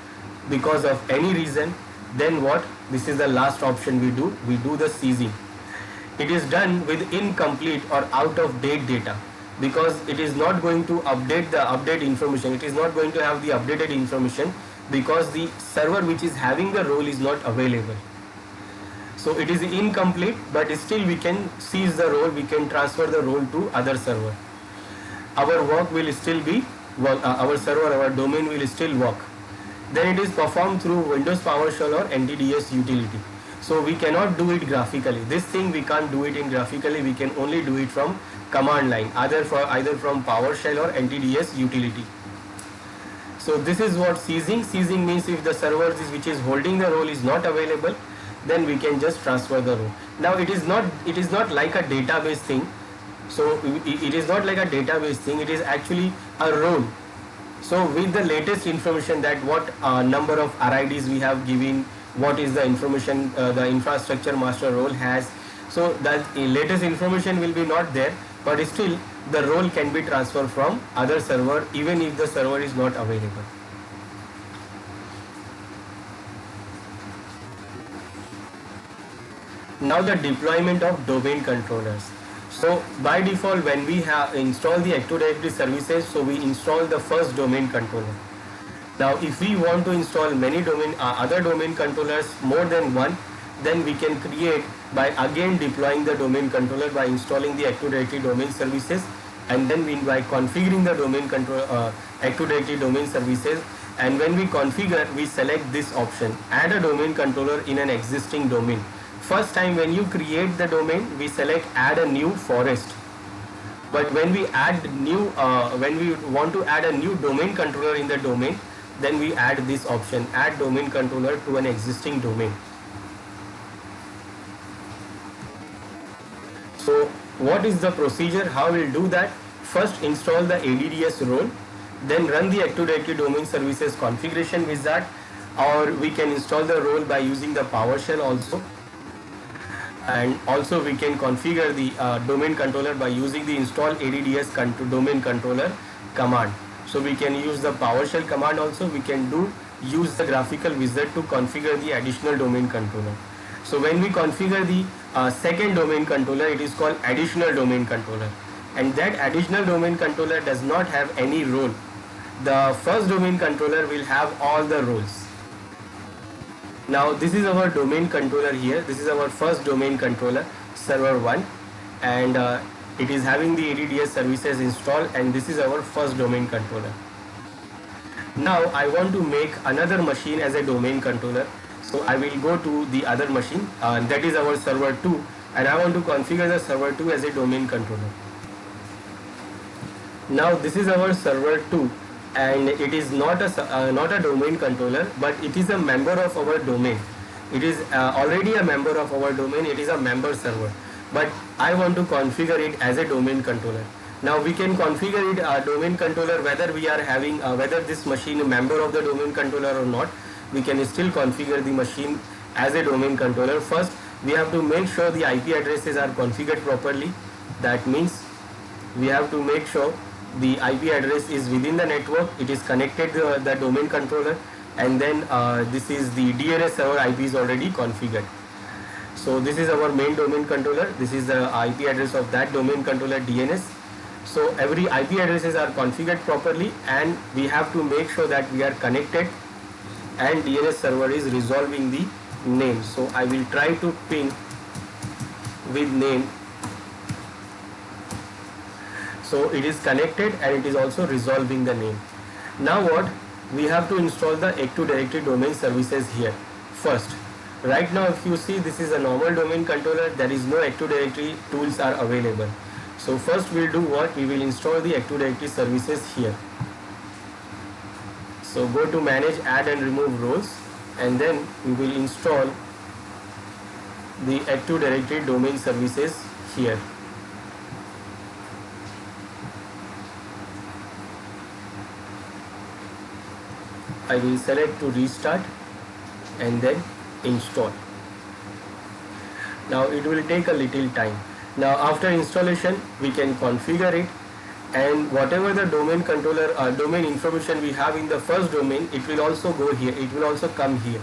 because of any reason, then what? This is the last option we do. We do the seizing. It is done with incomplete or out of date data, because it is not going to update the update information. It is not going to have the updated information because the server which is having the role is not available. So it is incomplete, but still we can seize the role, we can transfer the role to other server. Our work will still be, our server, our domain will still work. Then it is performed through Windows PowerShell or NTDS utility. So we cannot do it graphically. This thing we can't do it in graphically, we can only do it from command line, either from PowerShell or NTDS utility. So this is what seizing. Seizing means if the server which is holding the role is not available, then we can just transfer the role. Now it is not like a database thing. So it is not like a database thing, it is actually a role. So with the latest information, that what number of RIDs we have given, what is the information the infrastructure master role has. So that latest information will be not there, but still the role can be transferred from other server even if the server is not available. Now the deployment of domain controllers. So by default, when we have installed the Active Directory services, so we install the first domain controller. Now if we want to install many other domain controllers, more than one, then we can create by again deploying the domain controller by installing the Active Directory domain services, and then by configuring the domain Active Directory domain services. And when we configure, we select this option, add a domain controller in an existing domain. First time when you create the domain, we select add a new forest. But when we when we want to add a new domain controller in the domain, then we add this option, add domain controller to an existing domain. So what is the procedure? How we'll do that? First install the ADDS role, then run the Active Directory domain services configuration wizard, or we can install the role by using the PowerShell also. And also we can configure the domain controller by using the install ADDS domain controller command. So we can use the PowerShell command also. We can use the graphical wizard to configure the additional domain controller. So when we configure the second domain controller, it is called additional domain controller, and that additional domain controller does not have any role. The first domain controller will have all the roles. Now this is our domain controller here. This is our first domain controller, server 1, and it is having the ADDS services installed, and this is our first domain controller. Now I want to make another machine as a domain controller. So I will go to the other machine, that is our server 2, and I want to configure the server 2 as a domain controller. Now this is our server 2, and it is not a domain controller, but it is a member of our domain. It is already a member of our domain. It is a member server, but I want to configure it as a domain controller. Now we can configure it a domain controller whether we are having whether this machine is a member of the domain controller or not. We can still configure the machine as a domain controller. First, we have to make sure the IP addresses are configured properly. That means we have to make sure the IP address is within the network, it is connected to the domain controller, and then this is the DNS server IP is already configured. So this is our main domain controller. This is the IP address of that domain controller DNS. So every IP addresses are configured properly, and we have to make sure that we are connected, and DNS server is resolving the name. So I will try to ping with name. So it is connected and it is also resolving the name. Now what? We have to install the Active Directory domain services here first. Right now if you see, this is a normal domain controller, there is no Active Directory tools are available. So first we'll do what? We will install the Active Directory services here. So go to manage, add and remove roles, and then we will install the Active Directory domain services here. I will select to restart and then install. Now it will take a little time. Now after installation we can configure it, and whatever the domain controller domain information we have in the first domain, it will also go here, it will also come here.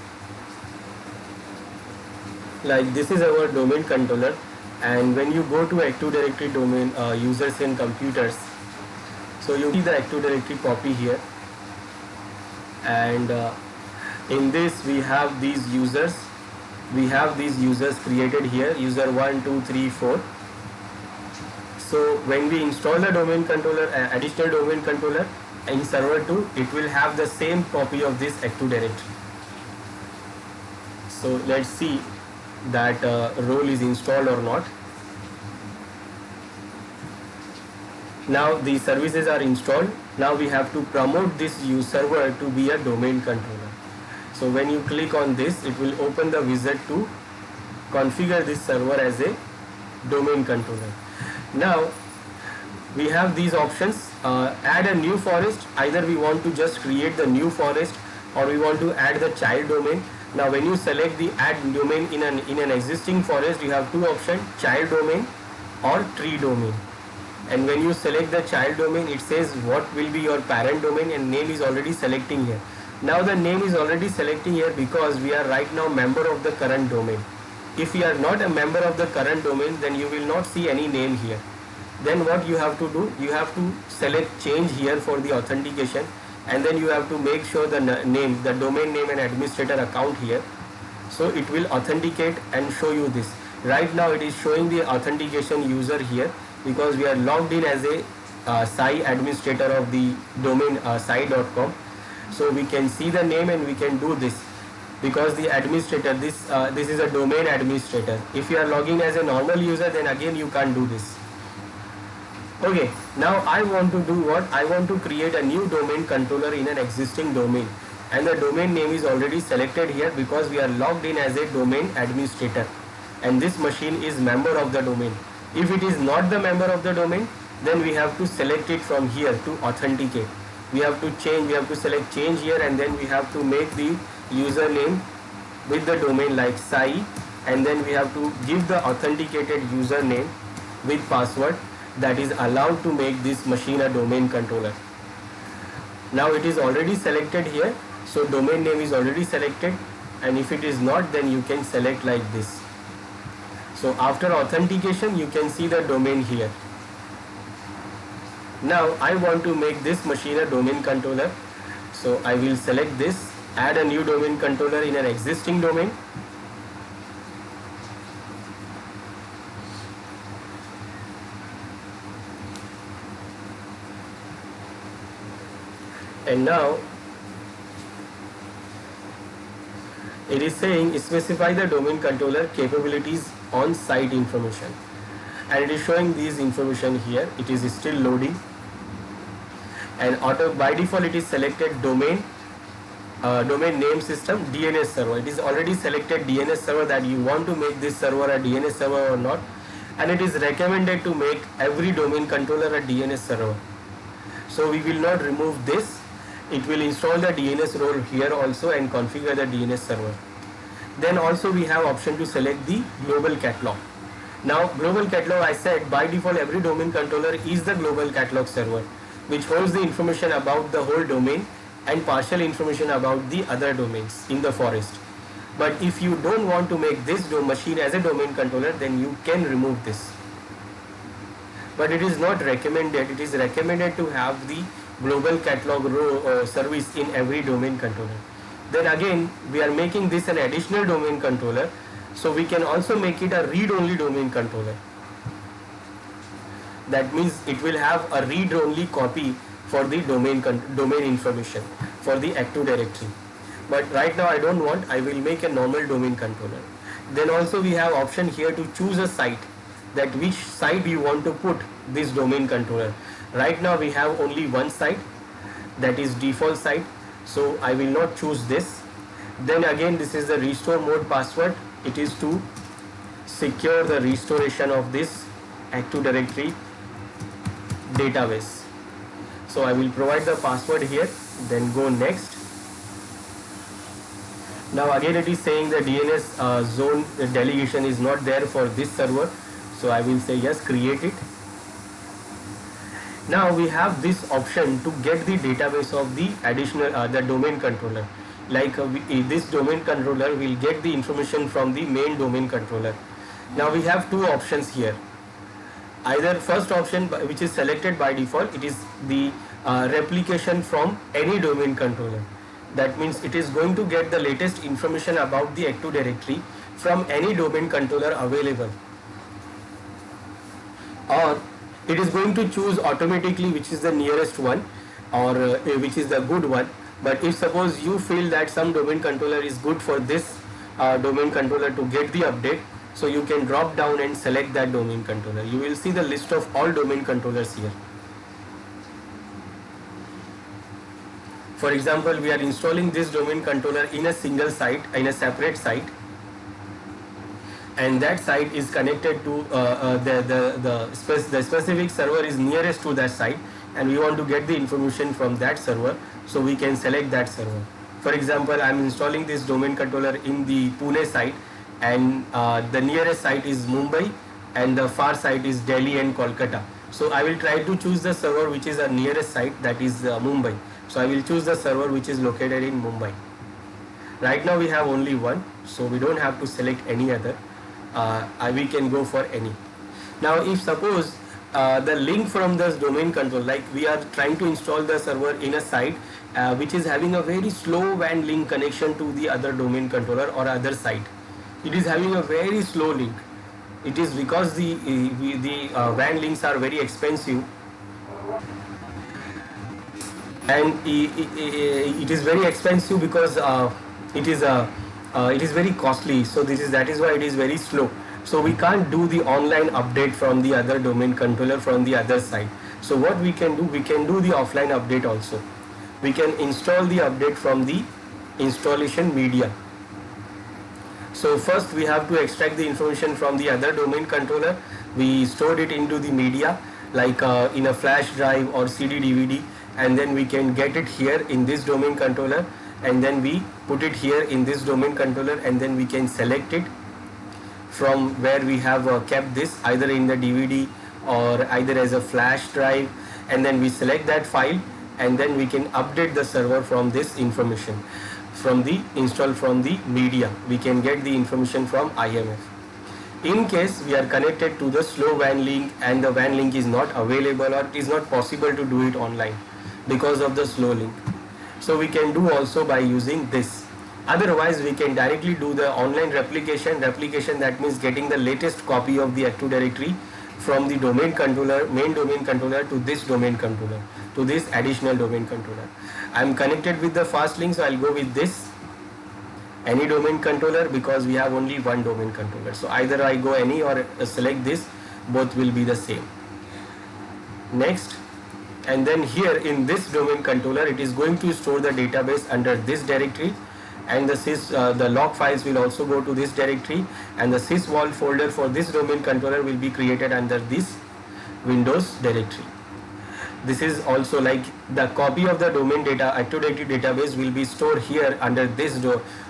Like this is our domain controller, and when you go to Active Directory domain users and computers, so you see the Active Directory copy here, and in this we have these users. We have these users created here, user 1, 2, 3, 4. So when we install the domain controller, additional domain controller in server 2, it will have the same copy of this Active Directory. So let's see that role is installed or not. Now the services are installed. Now we have to promote this server to be a domain controller. So when you click on this, it will open the wizard to configure this server as a domain controller. Now we have these options, add a new forest. Either we want to just create the new forest, or we want to add the child domain. Now when you select the add domain in an existing forest, you have two options, child domain or tree domain. and when you select the child domain, it says what will be your parent domain, and name is already selecting here. Now the name is already selecting here because we are right now member of the current domain. If you are not a member of the current domain, then you will not see any name here. Then what you have to do, you have to select change here for the authentication, and then you have to make sure the name, the domain name and administrator account here. So it will authenticate and show you this. Right now it is showing the authentication user here because we are logged in as a SCI administrator of the domain sci.com. So we can see the name and we can do this because the administrator, this is a domain administrator. If you are logging as a normal user, then again you can't do this. Okay, now I want to do what? I want to create a new domain controller in an existing domain, and the domain name is already selected here because we are logged in as a domain administrator, and this machine is member of the domain. If it is not the member of the domain, then we have to select it from here to authenticate. We have to change, we have to select change here, and then we have to make the username with the domain like Sai, and then we have to give the authenticated username with password that is allowed to make this machine a domain controller. Now it is already selected here, so domain name is already selected, and if it is not, then you can select like this. So after authentication, you can see the domain here. Now I want to make this machine a domain controller, so I will select this, add a new domain controller in an existing domain. And now it is saying specify the domain controller capabilities on site information, and it is showing these information here. It is still loading, and by default it is selected domain name system DNS server. It is already selected DNS server, that you want to make this server a DNS server or not, and it is recommended to make every domain controller a DNS server. So we will not remove this. It will install the DNS role here also and configure the DNS server. Then also we have option to select the global catalog. Now global catalog, I said by default every domain controller is the global catalog server, which holds the information about the whole domain and partial information about the other domains in the forest. But if you don't want to make this machine as a domain controller, then you can remove this. But it is not recommended. It is recommended to have the global catalog service in every domain controller. Then again we are making this an additional domain controller, so we can also make it a read-only domain controller. That means it will have a read-only copy for the domain information for the Active Directory. But right now I don't want, I will make a normal domain controller. Then also we have option here to choose a site, that which site you want to put this domain controller. Right now we have only one site, that is default site, so I will not choose this. Then again this is the restore mode password. It is to secure the restoration of this Active Directory database. So I will provide the password here, then go next. Now again it is saying the DNS zone delegation is not there for this server, so I will say yes, create it. Now we have this option to get the database of the additional the domain controller. Like this domain controller will get the information from the main domain controller. Now we have two options here. Either first option, which is selected by default, it is the replication from any domain controller. That means it is going to get the latest information about the Active Directory from any domain controller available. Or it is going to choose automatically which is the nearest one, or which is the good one. But if suppose you feel that some domain controller is good for this domain controller to get the update, so you can drop down and select that domain controller. You will see the list of all domain controllers here. For example, we are installing this domain controller in a single site, in a separate site, and that site is connected to the specific server is nearest to that site, and we want to get the information from that server, so we can select that server. For example, I am installing this domain controller in the Pune site, and the nearest site is Mumbai and the far site is Delhi and Kolkata. So I will try to choose the server which is a nearest site, that is Mumbai. So I will choose the server which is located in Mumbai. Right now we have only one, so we don't have to select any other. We can go for any. Now if suppose the link from this domain control, like we are trying to install the server in a site which is having a very slow WAN link connection to the other domain controller or other site. It is having a very slow link. It is because the WAN links are very expensive, and it is very expensive because it is very costly. So that is why it is very slow. So we can't do the online update from the other domain controller from the other side. So what we can do the offline update also. We can install the update from the installation media. So first we have to extract the information from the other domain controller. We stored it into the media, like in a flash drive or CD DVD, and then we can get it here in this domain controller, and then we put it here in this domain controller, and then we can select it from where we have kept this, either in the DVD or either as a flash drive, and then we select that file, and then we can update the server from this information, from the install from the media. We can get the information from IMF. In case we are connected to the slow WAN link and the WAN link is not available, or it is not possible to do it online because of the slow link, so we can do also by using this. Otherwise we can directly do the online replication, that means getting the latest copy of the Active Directory from the domain controller, main domain controller, to this domain controller, to this additional domain controller. I am connected with the fast link, so I will go with this, any domain controller, because we have only one domain controller. So either I go any or select this, both will be the same. Next, and then here in this domain controller, it is going to store the database under this directory, and the log files will also go to this directory, and the sysvol folder for this domain controller will be created under this Windows directory. This is also like the copy of the domain data, Active Directory database will be stored here under this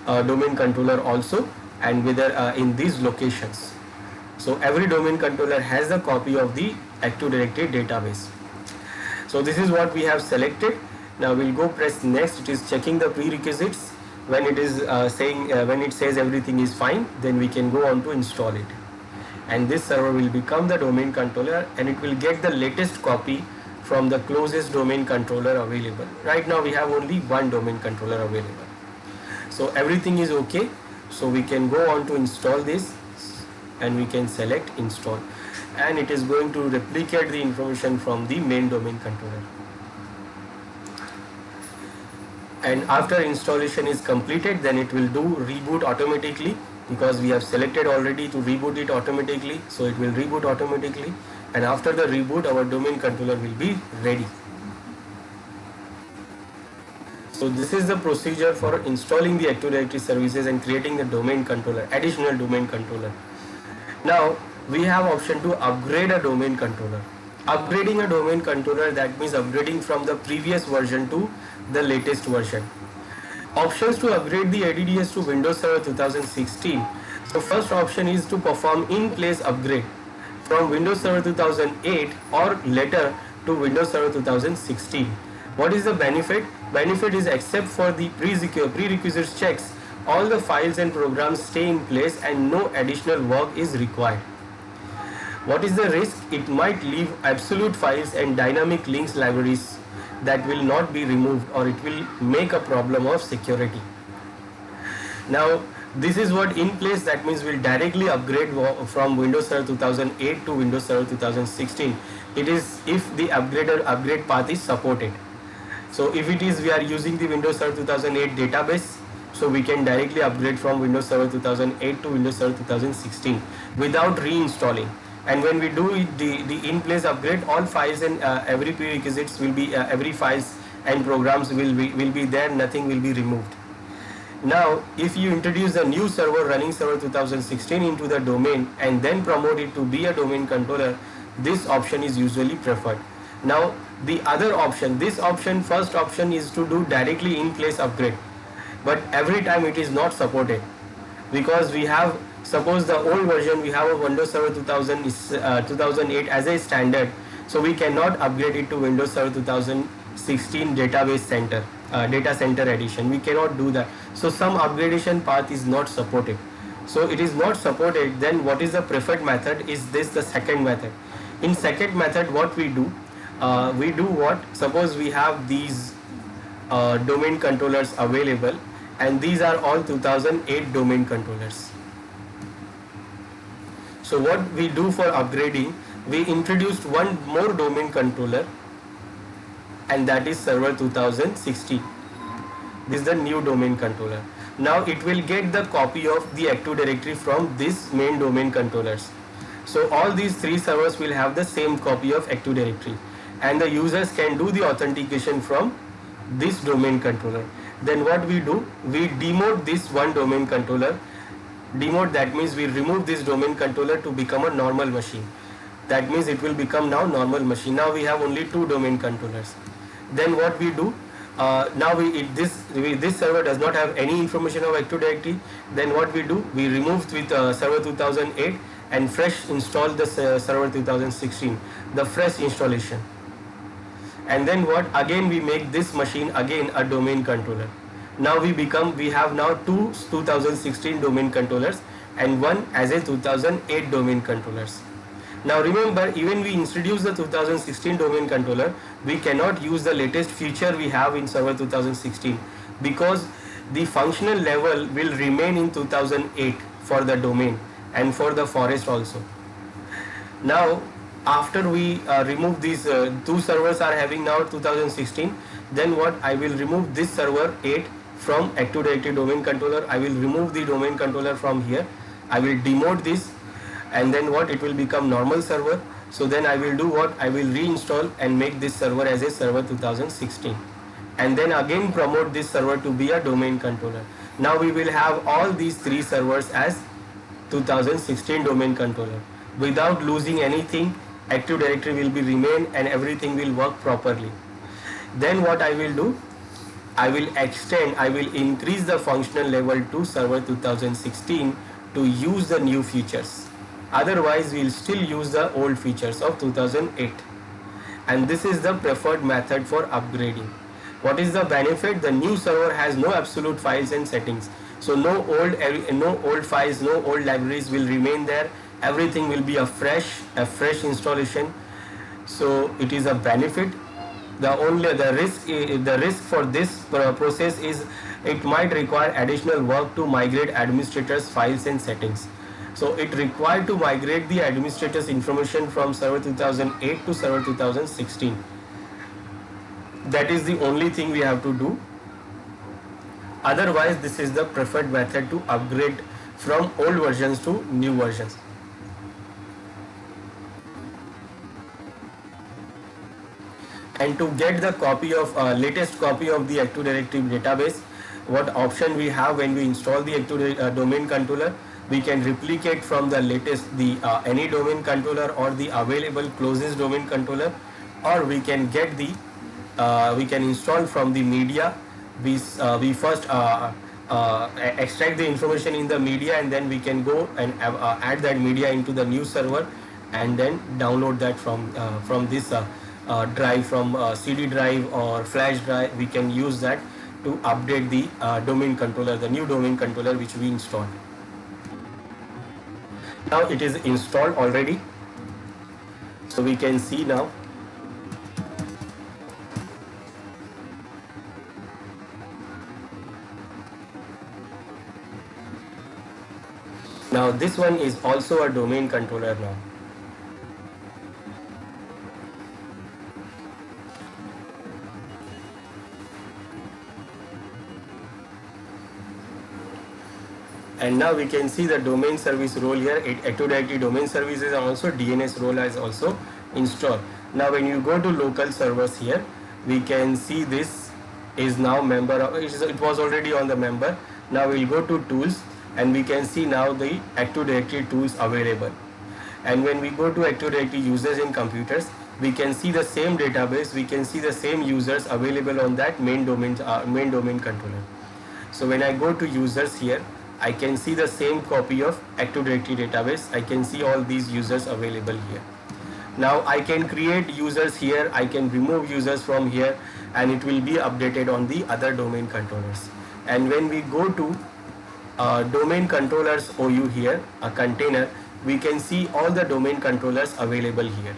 domain controller also, and whether in these locations. So every domain controller has a copy of the Active Directory database. So this is what we have selected. Now we'll go press next. It is checking the prerequisites. When it is when it says everything is fine, then we can go on to install it, and this server will become the domain controller, and it will get the latest copy from the closest domain controller available. Right now we have only one domain controller available. So everything is okay. So we can go on to install this, and we can select install, and it is going to replicate the information from the main domain controller. And after installation is completed, then it will do reboot automatically, because we have selected already to reboot it automatically. So it will reboot automatically, and after the reboot our domain controller will be ready. So this is the procedure for installing the Active Directory services and creating the domain controller, additional domain controller. Now we have option to upgrade a domain controller. Upgrading a domain controller, that means upgrading from the previous version to the latest version. Options to upgrade the ADDS to Windows Server 2016. So first option is to perform in-place upgrade from Windows Server 2008 or later to Windows Server 2016. What is the benefit? Benefit is, except for the prerequisites checks, all the files and programs stay in place and no additional work is required. What is the risk? It might leave absolute files and dynamic links libraries that will not be removed, or it will make a problem of security. Now this is what in place, that means we'll directly upgrade from Windows Server 2008 to Windows Server 2016. It is if the upgrade path is supported. So if it is we are using the Windows Server 2008 database, so we can directly upgrade from Windows Server 2008 to Windows Server 2016 without reinstalling. And when we do it, the in-place upgrade, all files and every prerequisites will be, every files and programs will be there, nothing will be removed. Now, if you introduce a new server running Server 2016 into the domain and then promote it to be a domain controller, this option is usually preferred. Now, the other option, first option is to do directly in-place upgrade, but every time it is not supported, because we have, suppose the old version, we have a Windows Server 2008 as a standard, So we cannot upgrade it to Windows Server 2016 database center, data center edition. We cannot do that. So some upgradation path is not supported. So it is not supported. Then what is the preferred method? Is this the second method? In second method, what we do? We do what? Suppose we have these domain controllers available, and these are all 2008 domain controllers. So what we do for upgrading, we introduced one more domain controller, and that is Server 2016. This is the new domain controller. Now it will get the copy of the Active Directory from this main domain controllers. So all these three servers will have the same copy of Active Directory, and the users can do the authentication from this domain controller. Then what we do, we demote this one domain controller. Demote, that means we remove this domain controller to become a normal machine. That means it will become now normal machine. Now we have only two domain controllers. Then what we do, now this server does not have any information of Active Directory. Then what we do, we remove with Server 2008 and fresh install the Server 2016, the fresh installation. And then what, again we make this machine again a domain controller. Now we have now two 2016 domain controllers and one as a 2008 domain controllers. Now remember, even we introduce the 2016 domain controller, we cannot use the latest feature we have in Server 2016 because the functional level will remain in 2008 for the domain and for the forest also. Now after we remove these two servers are having now 2016, then what, I will remove this server 8 from Active Directory domain controller. I will remove the domain controller from here. I will demote this, and then what, it will become normal server. So then I will do what, I will reinstall and make this server as a Server 2016, and then again promote this server to be a domain controller. Now we will have all these three servers as 2016 domain controller. Without losing anything, Active Directory will be remain and everything will work properly. Then what I will do, I will increase the functional level to Server 2016 to use the new features. Otherwise, we will still use the old features of 2008. And this is the preferred method for upgrading. What is the benefit? The new server has no absolute files and settings. So no old files, no old libraries will remain there. Everything will be a fresh installation. So it is a benefit. The risk for this process is it might require additional work to migrate administrators' files and settings. So it required to migrate the administrators' information from Server 2008 to Server 2016. That is the only thing we have to do. Otherwise, this is the preferred method to upgrade from old versions to new versions. And to get the latest copy of the Active Directory database, what option we have when we install the Active domain controller? We can replicate from the latest any domain controller or the available closest domain controller, or we can get we can install from the media. We first extract the information in the media, and then we can go and add that media into the new server, and then download that from this drive, from CD drive or flash drive. We can use that to update the domain controller, the new domain controller which we installed. Now it is installed already, so we can see now. Now this one is also a domain controller now. And now we can see the domain service role here. Active Directory domain services and also DNS role is also installed. Now when you go to local servers here, we can see this is now member. It was already on the member. Now we'll go to tools, and we can see now the Active Directory tools available. And when we go to Active Directory users in computers, we can see the same database. We can see the same users available on that main domain controller. So when I go to users here, I can see the same copy of Active Directory database. I can see all these users available here. Now I can create users here, I can remove users from here, and it will be updated on the other domain controllers. And when we go to domain controllers OU here, a container, we can see all the domain controllers available here.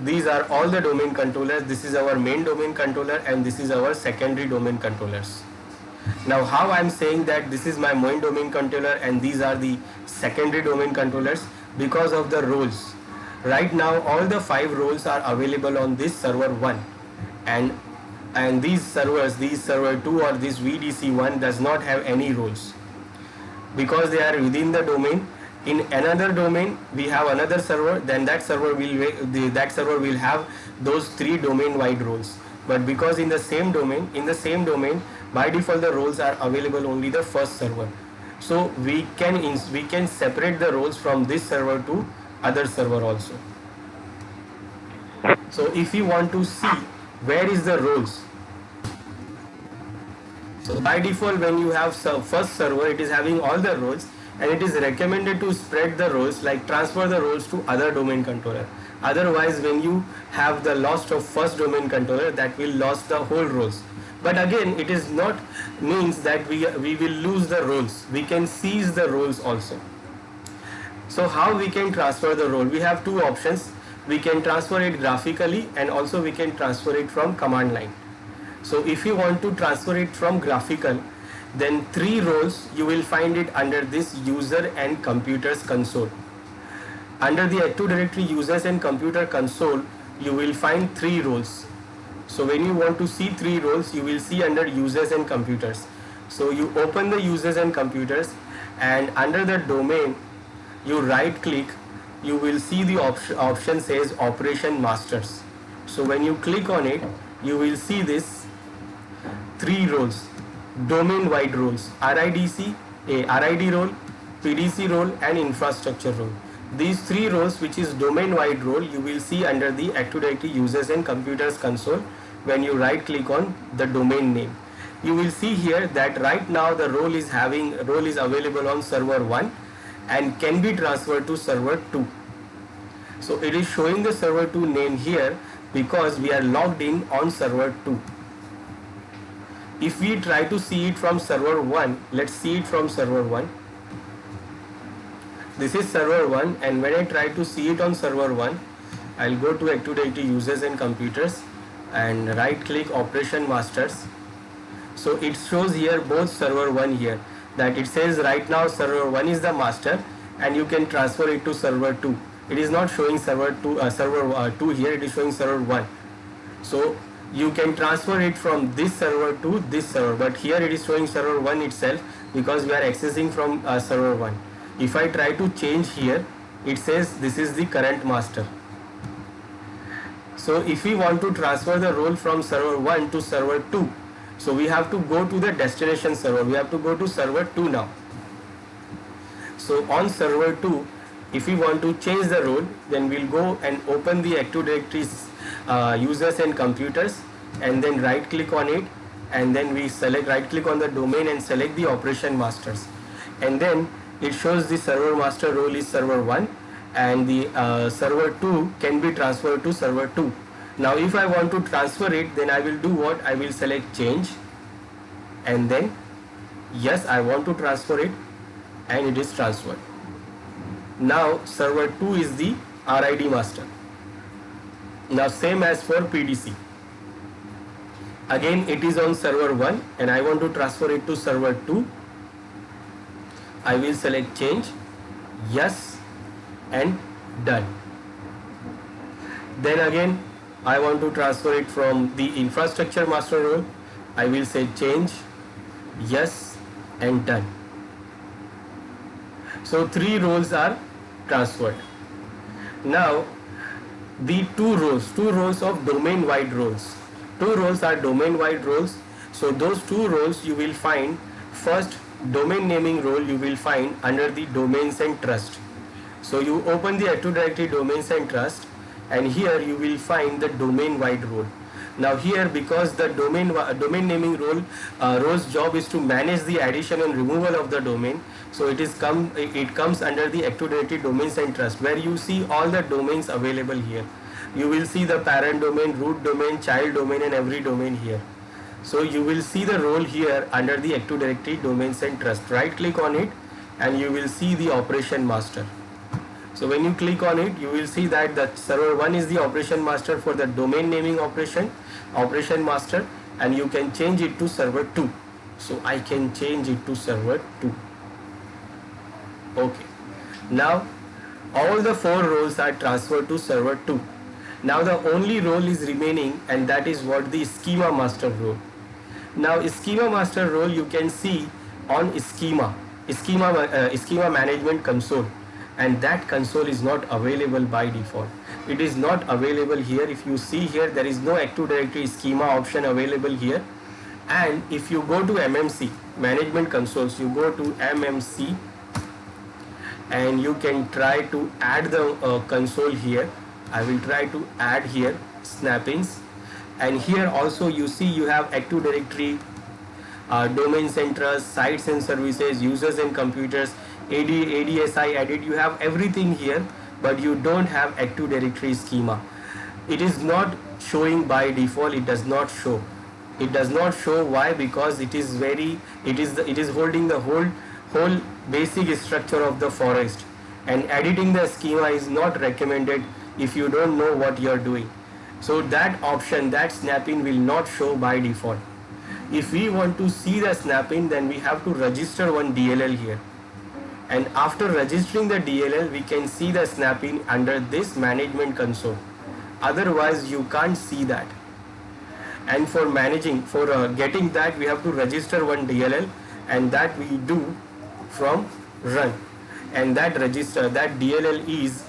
These are all the domain controllers. This is our main domain controller and this is our secondary domain controllers. Now how I am saying that this is my main domain controller and these are the secondary domain controllers? Because of the roles. Right now all the 5 roles are available on this server 1, and these servers, this server 2 or this VDC1 does not have any roles because they are within the domain. In another domain we have another server, then that server will have those 3 domain wide roles. But because in the same domain by default the roles are available only the first server. So we can separate the roles from this server to other server also. So if you want to see where is the roles, so by default when you have first server, it is having all the roles, and it is recommended to spread the roles, like transfer the roles to other domain controller. Otherwise when you have the loss of first domain controller, that will lose the whole roles. But again, it is not means that we will lose the roles. We can seize the roles also. So how we can transfer the role? We have 2 options. We can transfer it graphically and also we can transfer it from command line. So if you want to transfer it from graphical, then 3 roles you will find it under this user and computers console. Under the Active Directory users and computer console, you will find 3 roles. So when you want to see 3 roles, you will see under users and computers. So you open the users and computers, and under the domain you right click, you will see the option says Operation Masters. So when you click on it, you will see this 3 roles, domain wide roles, RIDC, RID role, PDC role and infrastructure role. These 3 roles, which is domain wide role, you will see under the Active Directory users and computers console. When you right click on the domain name, you will see here that right now the role is available on server 1 and can be transferred to server 2. So it is showing the server 2 name here because we are logged in on server 2. If we try to see it from server 1, let's see it from server 1. This is server 1, and when I try to see it on server 1, I'll go to Active Directory users and computers and right click Operation Masters. So it shows here both server 1 here, that it says right now server 1 is the master and you can transfer it to server 2. It is not showing server 2 here, it is showing server 1. So you can transfer it from this server to this server, but here it is showing server 1 itself because we are accessing from server 1. If I try to change here, it says this is the current master. So if we want to transfer the role from server 1 to server 2, so we have to go to the destination server, we have to go to server 2 now. So on server 2, if we want to change the role, then we'll go and open the Active Directories users and computers, and then right click on it, and then we right click on the domain and select the Operation Masters, and then it shows the server master role is server 1 and the server 2 can be transferred to server 2. Now if I want to transfer it, then I will do what? I will select change and then yes, I want to transfer it, and it is transferred. Now server 2 is the RID master. Now same as for PDC. Again it is on server 1 and I want to transfer it to server 2. I will select change, yes, and done. Then again I want to transfer it from the infrastructure master role. I will say change, yes, and done. So 3 roles are transferred. Now the 2 roles of domain wide roles. 2 roles are domain wide roles. So those 2 roles you will find, first domain naming role you will find under the domains and trust. So you open the Active Directory domains and trust, and here you will find the domain wide role. Now here, because the domain naming role's job is to manage the addition and removal of the domain, so it comes under the Active Directory domains and trust, where you see all the domains available here. You will see the parent domain, root domain, child domain, and every domain here. So you will see the role here under the Active Directory domains and trust. Right click on it and you will see the operation master. So when you click on it, you will see that the server 1 is the operation master for the domain naming operation master, and you can change it to server 2. So I can change it to server 2. Okay. Now all the 4 roles are transferred to server 2. Now the only role is remaining, and that is what the Schema Master role. Now Schema Master role you can see on Schema Management Console, and that console is not available by default. It is not available here. If you see here, there is no Active Directory Schema option available here. And if you go to MMC Management Consoles, you go to MMC and you can try to add the console here. I will try to add here snappings, and here also you see you have Active Directory, domain centers, sites and services, users and computers, ADSI edit. You have everything here, but you don't have Active Directory schema. It is not showing by default. It does not show. It does not show. Why? Because it is holding the whole basic structure of the forest, and editing the schema is not recommended if you don't know what you are doing. So that option, that snapping will not show by default. If we want to see the snapping, then we have to register one DLL here, and after registering the DLL we can see the snapping under this management console. Otherwise you can't see that. And for getting that, we have to register one DLL, and that we do from run, and that DLL is.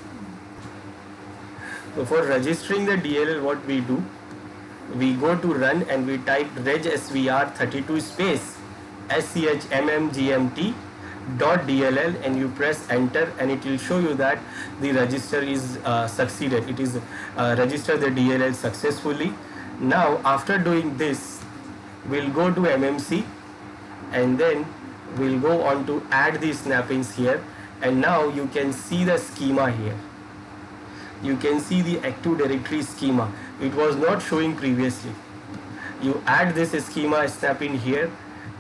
So for registering the DLL, what we do, we go to run and we type regsvr32 space schmmgmt.dll, and you press enter, and it will show you that the register is succeeded. It is registered the DLL successfully. Now after doing this, we'll go to MMC and then we'll go on to add the snappings here, and now you can see the schema here. You can see the Active Directory schema. It was not showing previously. You add this schema snapping here,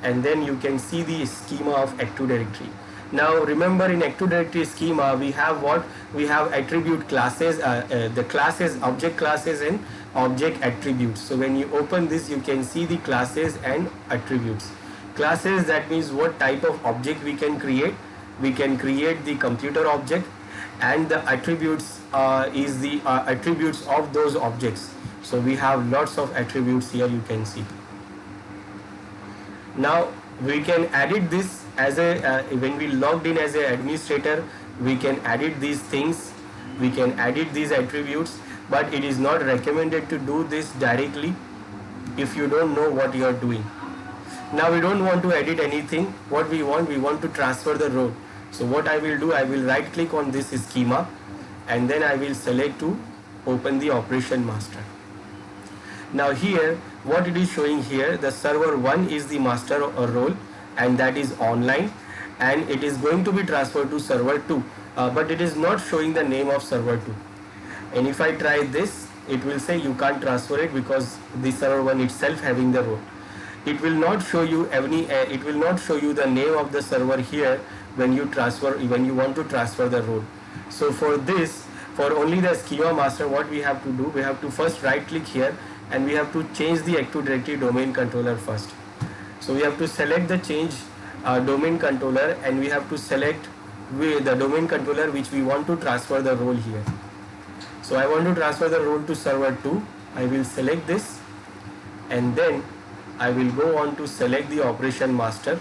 and then you can see the schema of Active Directory. Now remember, in Active Directory schema we have what? We have attribute classes, the classes, object classes and object attributes. So when you open this, you can see the classes and attributes. Classes, that means what type of object we can create. We can create the computer object, and the attributes is the attributes of those objects. So we have lots of attributes here, you can see. Now we can edit this as a when we logged in as an administrator, we can edit these things, we can edit these attributes, but it is not recommended to do this directly if you don't know what you are doing. Now we don't want to edit anything. What we want to transfer the role. So what I will do, I will right click on this schema, and then I will select to open the operation master. Now here, what it is showing here, the server 1 is the master role, and that is online, and it is going to be transferred to server 2, but it is not showing the name of server 2. And if I try this, it will say you can't transfer it because the server 1 itself having the role. It will not show you it will not show you the name of the server here when you want to transfer the role. So for this, for only the schema master, what we have to do, we have to first right click here, and we have to change the Active Directory domain controller first. So we have to select the change domain controller, and we have to select the domain controller which we want to transfer the role here. So I want to transfer the role to server 2. I will select this, and then I will go on to select the operation master,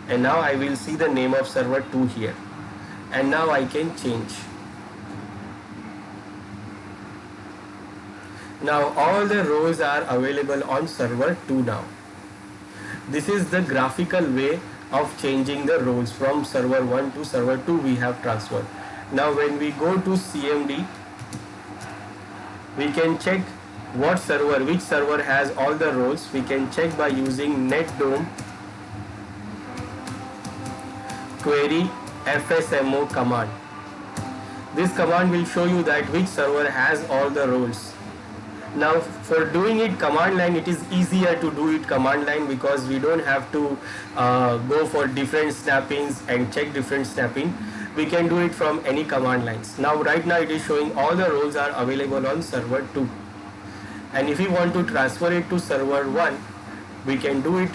and now I will see the name of server 2 here, and now I can change. Now all the rows are available on server 2 now. This is the graphical way of changing the roles from server 1 to server 2 we have transferred. Now when we go to CMD, We can check which server has all the roles. We can check by using netdom query FSMO command. This command will show you that which server has all the roles. Now for doing it command line, it is easier to do it command line because we don't have to go for different snappings and check different snapping. We can do it from any command lines. Now right now it is showing all the roles are available on server 2. And if we want to transfer it to server 1, we can do it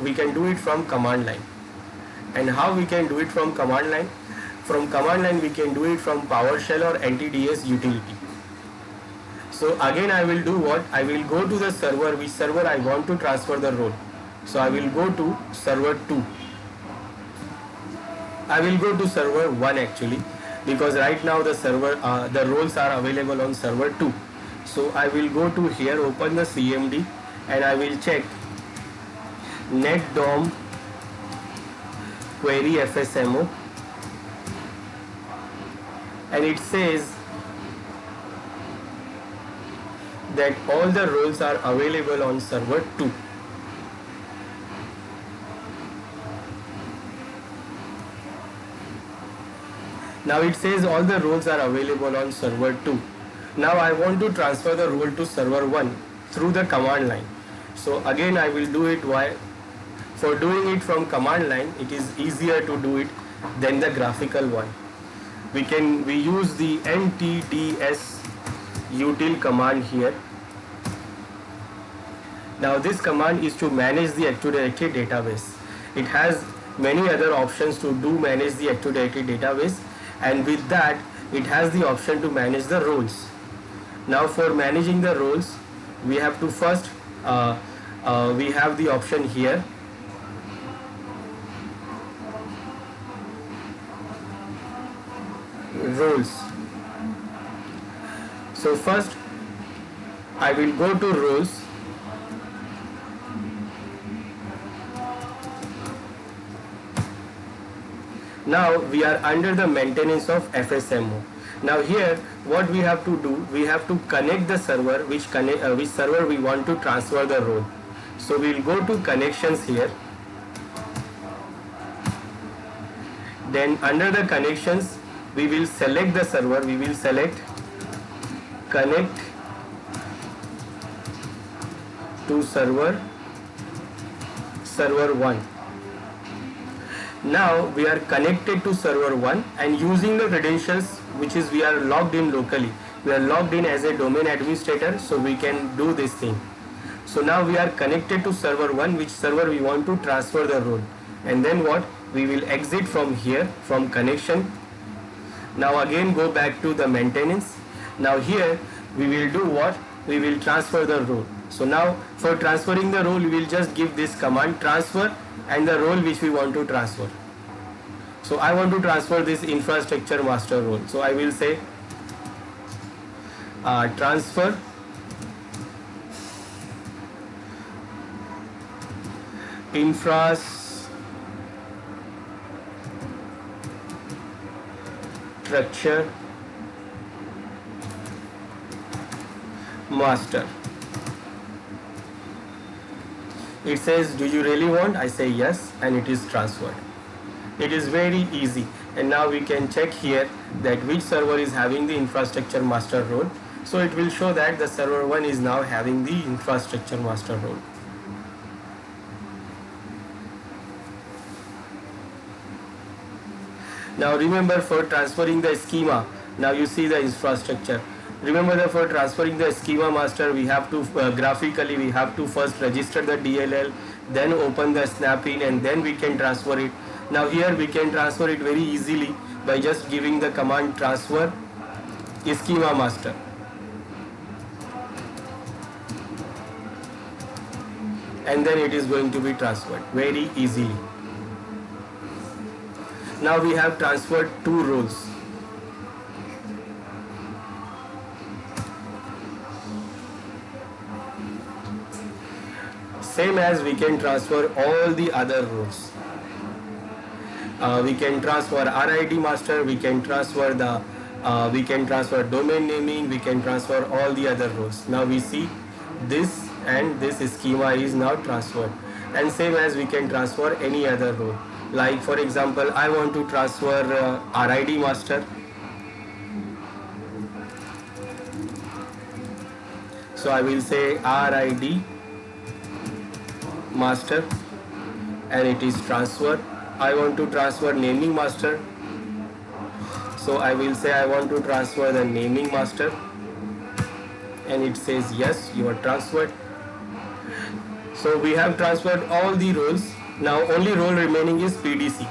we can do it from command line. And how we can do it from command line? From command line we can do it from PowerShell or NTDS utility. So again I will do what? I will go to the server, which server I want to transfer the role. So I will go to server 2. I will go to server 1 actually, because right now the server the roles are available on server 2. So I will go to here, open the CMD, and I will check netdom query FSMO, and it says that all the roles are available on server 2. Now it says all the roles are available on server 2. Now I want to transfer the role to server 1 through the command line. So again I will do it for doing it from command line, it is easier to do it than the graphical one. We use the NTDS util command here. Now this command is to manage the Active Directory database. It has many other options to manage the Active Directory database, and with that it has the option to manage the roles. Now for managing the roles, we have to first we have the option here, roles. So first I will go to roles. Now we are under the maintenance of FSMO. Now here what we have to do, we have to connect the server which server we want to transfer the role. So we will go to connections here. Then under the connections we will select the server, we will select connect to server 1. Now we are connected to server 1 and using the credentials which is we are logged in locally. We are logged in as a domain administrator, so we can do this thing. So now we are connected to server 1, which server we want to transfer the role. And then what? We will exit from here, from connection. Now again go back to the maintenance. Now here we will do what? We will transfer the role. So now for transferring the role we will just give this command transfer and the role which we want to transfer. So I want to transfer this infrastructure master role. So I will say transfer infrastructure master. It says, do you really want? I say yes, and it is transferred. It is very easy. And now we can check here that which server is having the infrastructure master role. So it will show that the server 1 is now having the infrastructure master role. Now remember, for transferring the schema, now you see the infrastructure. Remember that for transferring the schema master, we have to graphically we have to first register the DLL, then open the snap-in, and then we can transfer it. Now here we can transfer it very easily by just giving the command transfer schema master. And then it is going to be transferred very easily. Now we have transferred 2 roles. Same as we can transfer all the other roles. We can transfer RID master, we can transfer the We can transfer domain naming, we can transfer all the other roles. Now we see this and this schema is now transferred, and same as we can transfer any other role. Like for example, I want to transfer RID master. So I will say RID master and it is transferred. I want to transfer naming master. So I will say I want to transfer the naming master and it says yes, you are transferred. So we have transferred all the roles. Now only role remaining is PDC.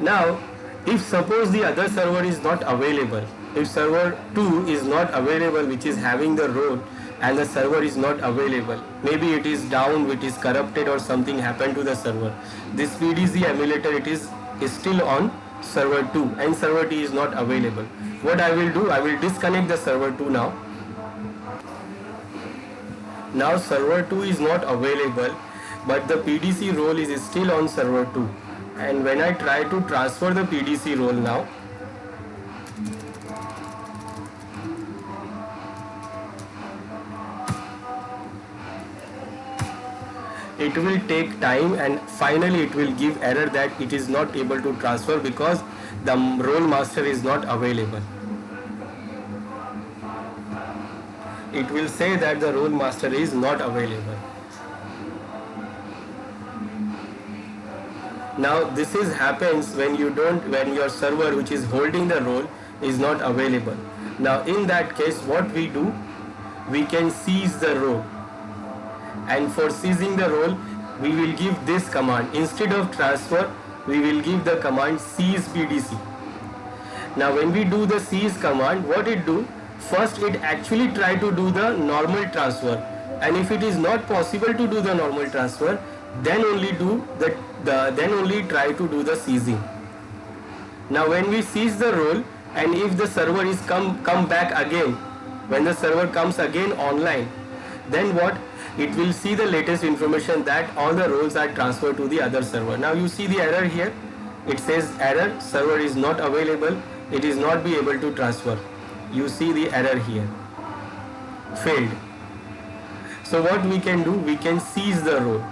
Now if suppose the other server is not available, if server 2 is not available which is having the role and the server is not available, maybe it is down, it is corrupted or something happened to the server, this Pdc emulator it is still on server 2 and server 2 is not available. What I will do, I will disconnect the server 2 now. Now server 2 is not available but the PDC role is still on server 2, and when I try to transfer the PDC role now, it will take time and finally it will give error that it is not able to transfer because the role master is not available. It will say that the role master is not available. Now this is happens when when your server which is holding the role is not available. Now in that case what we do, we can seize the role, and for seizing the role we will give this command. Instead of transfer we will give the command seize PDC. Now when we do the seize command, what it do, first it actually try to do the normal transfer, and if it is not possible to do the normal transfer, then only try to do the seizing. Now when we seize the role and if the server is come back again, when the server comes again online, then what, it will see the latest information that all the roles are transferred to the other server. Now you see the error here, it says error, server is not available, it is not be able to transfer. You see the error here, failed. So what we can do, we can seize the role.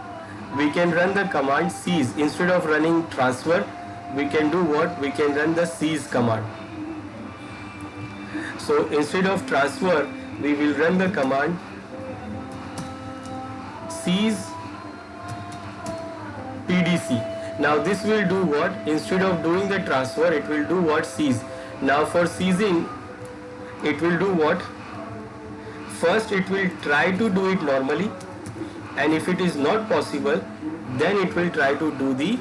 We can run the command seize. Instead of running transfer, we can do what? We can run the seize command. So instead of transfer, we will run the command seize PDC. Now this will do what? Instead of doing the transfer, it will do what? Seize. Now for seizing, it will do what? First it will try to do it normally, and if it is not possible, then it will try to do the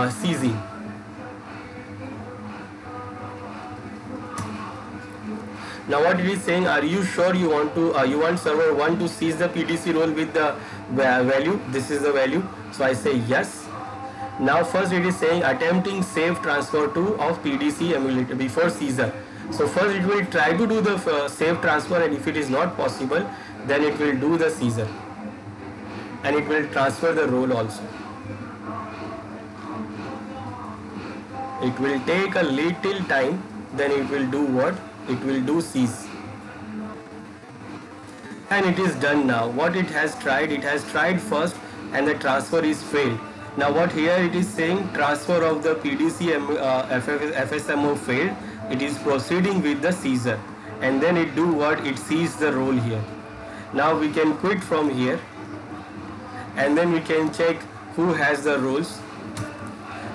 seizing. Now what it is saying, are you sure you want to you want server 1 to seize the PDC role with the value? This is the value. So I say yes. Now first it is saying attempting save transfer to of Pdc emulator before seizure. So first it will try to do the save transfer, and if it is not possible, then it will do the seizure, and it will transfer the role also. It will take a little time, then it will do what? It will do seize. And it is done now. What it has tried first and the transfer is failed. Now what here it is saying, transfer of the Pdc FSMO failed. It is proceeding with the seizure, and then it do what? It sees the role here. Now we can quit from here, and then we can check who has the roles,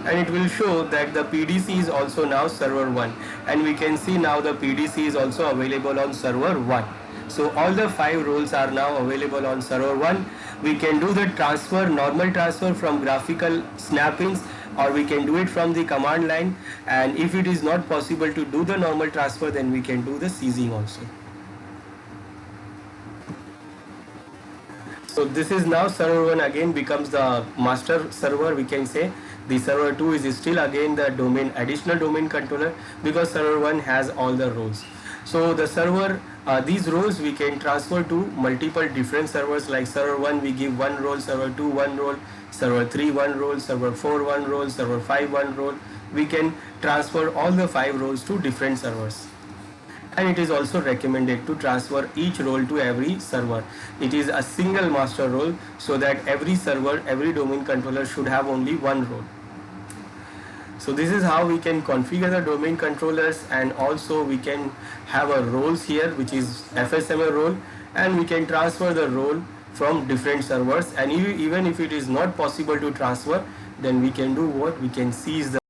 and it will show that the PDC is also now server 1, and we can see now the PDC is also available on server 1. So all the 5 roles are now available on server 1. We can do the transfer, normal transfer from graphical snappings, or we can do it from the command line, and if it is not possible to do the normal transfer, then we can do the seizing also. So this is now server 1 again becomes the master server, we can say. The server 2 is still again the additional domain controller, because server 1 has all the roles. So the server, these roles we can transfer to multiple different servers. Like server 1 we give 1 role, server 2 1 role, server 3 1 role, server 4 1 role, server 5 1 role. we can transfer all the 5 roles to different servers. And it is also recommended to transfer each role to every server. It is a single master role, so that every server, every domain controller should have only one role. So this is how we can configure the domain controllers, and also we can have a roles here, which is FSMO role, and we can transfer the role from different servers. And even if it is not possible to transfer, then we can do what? We can seize the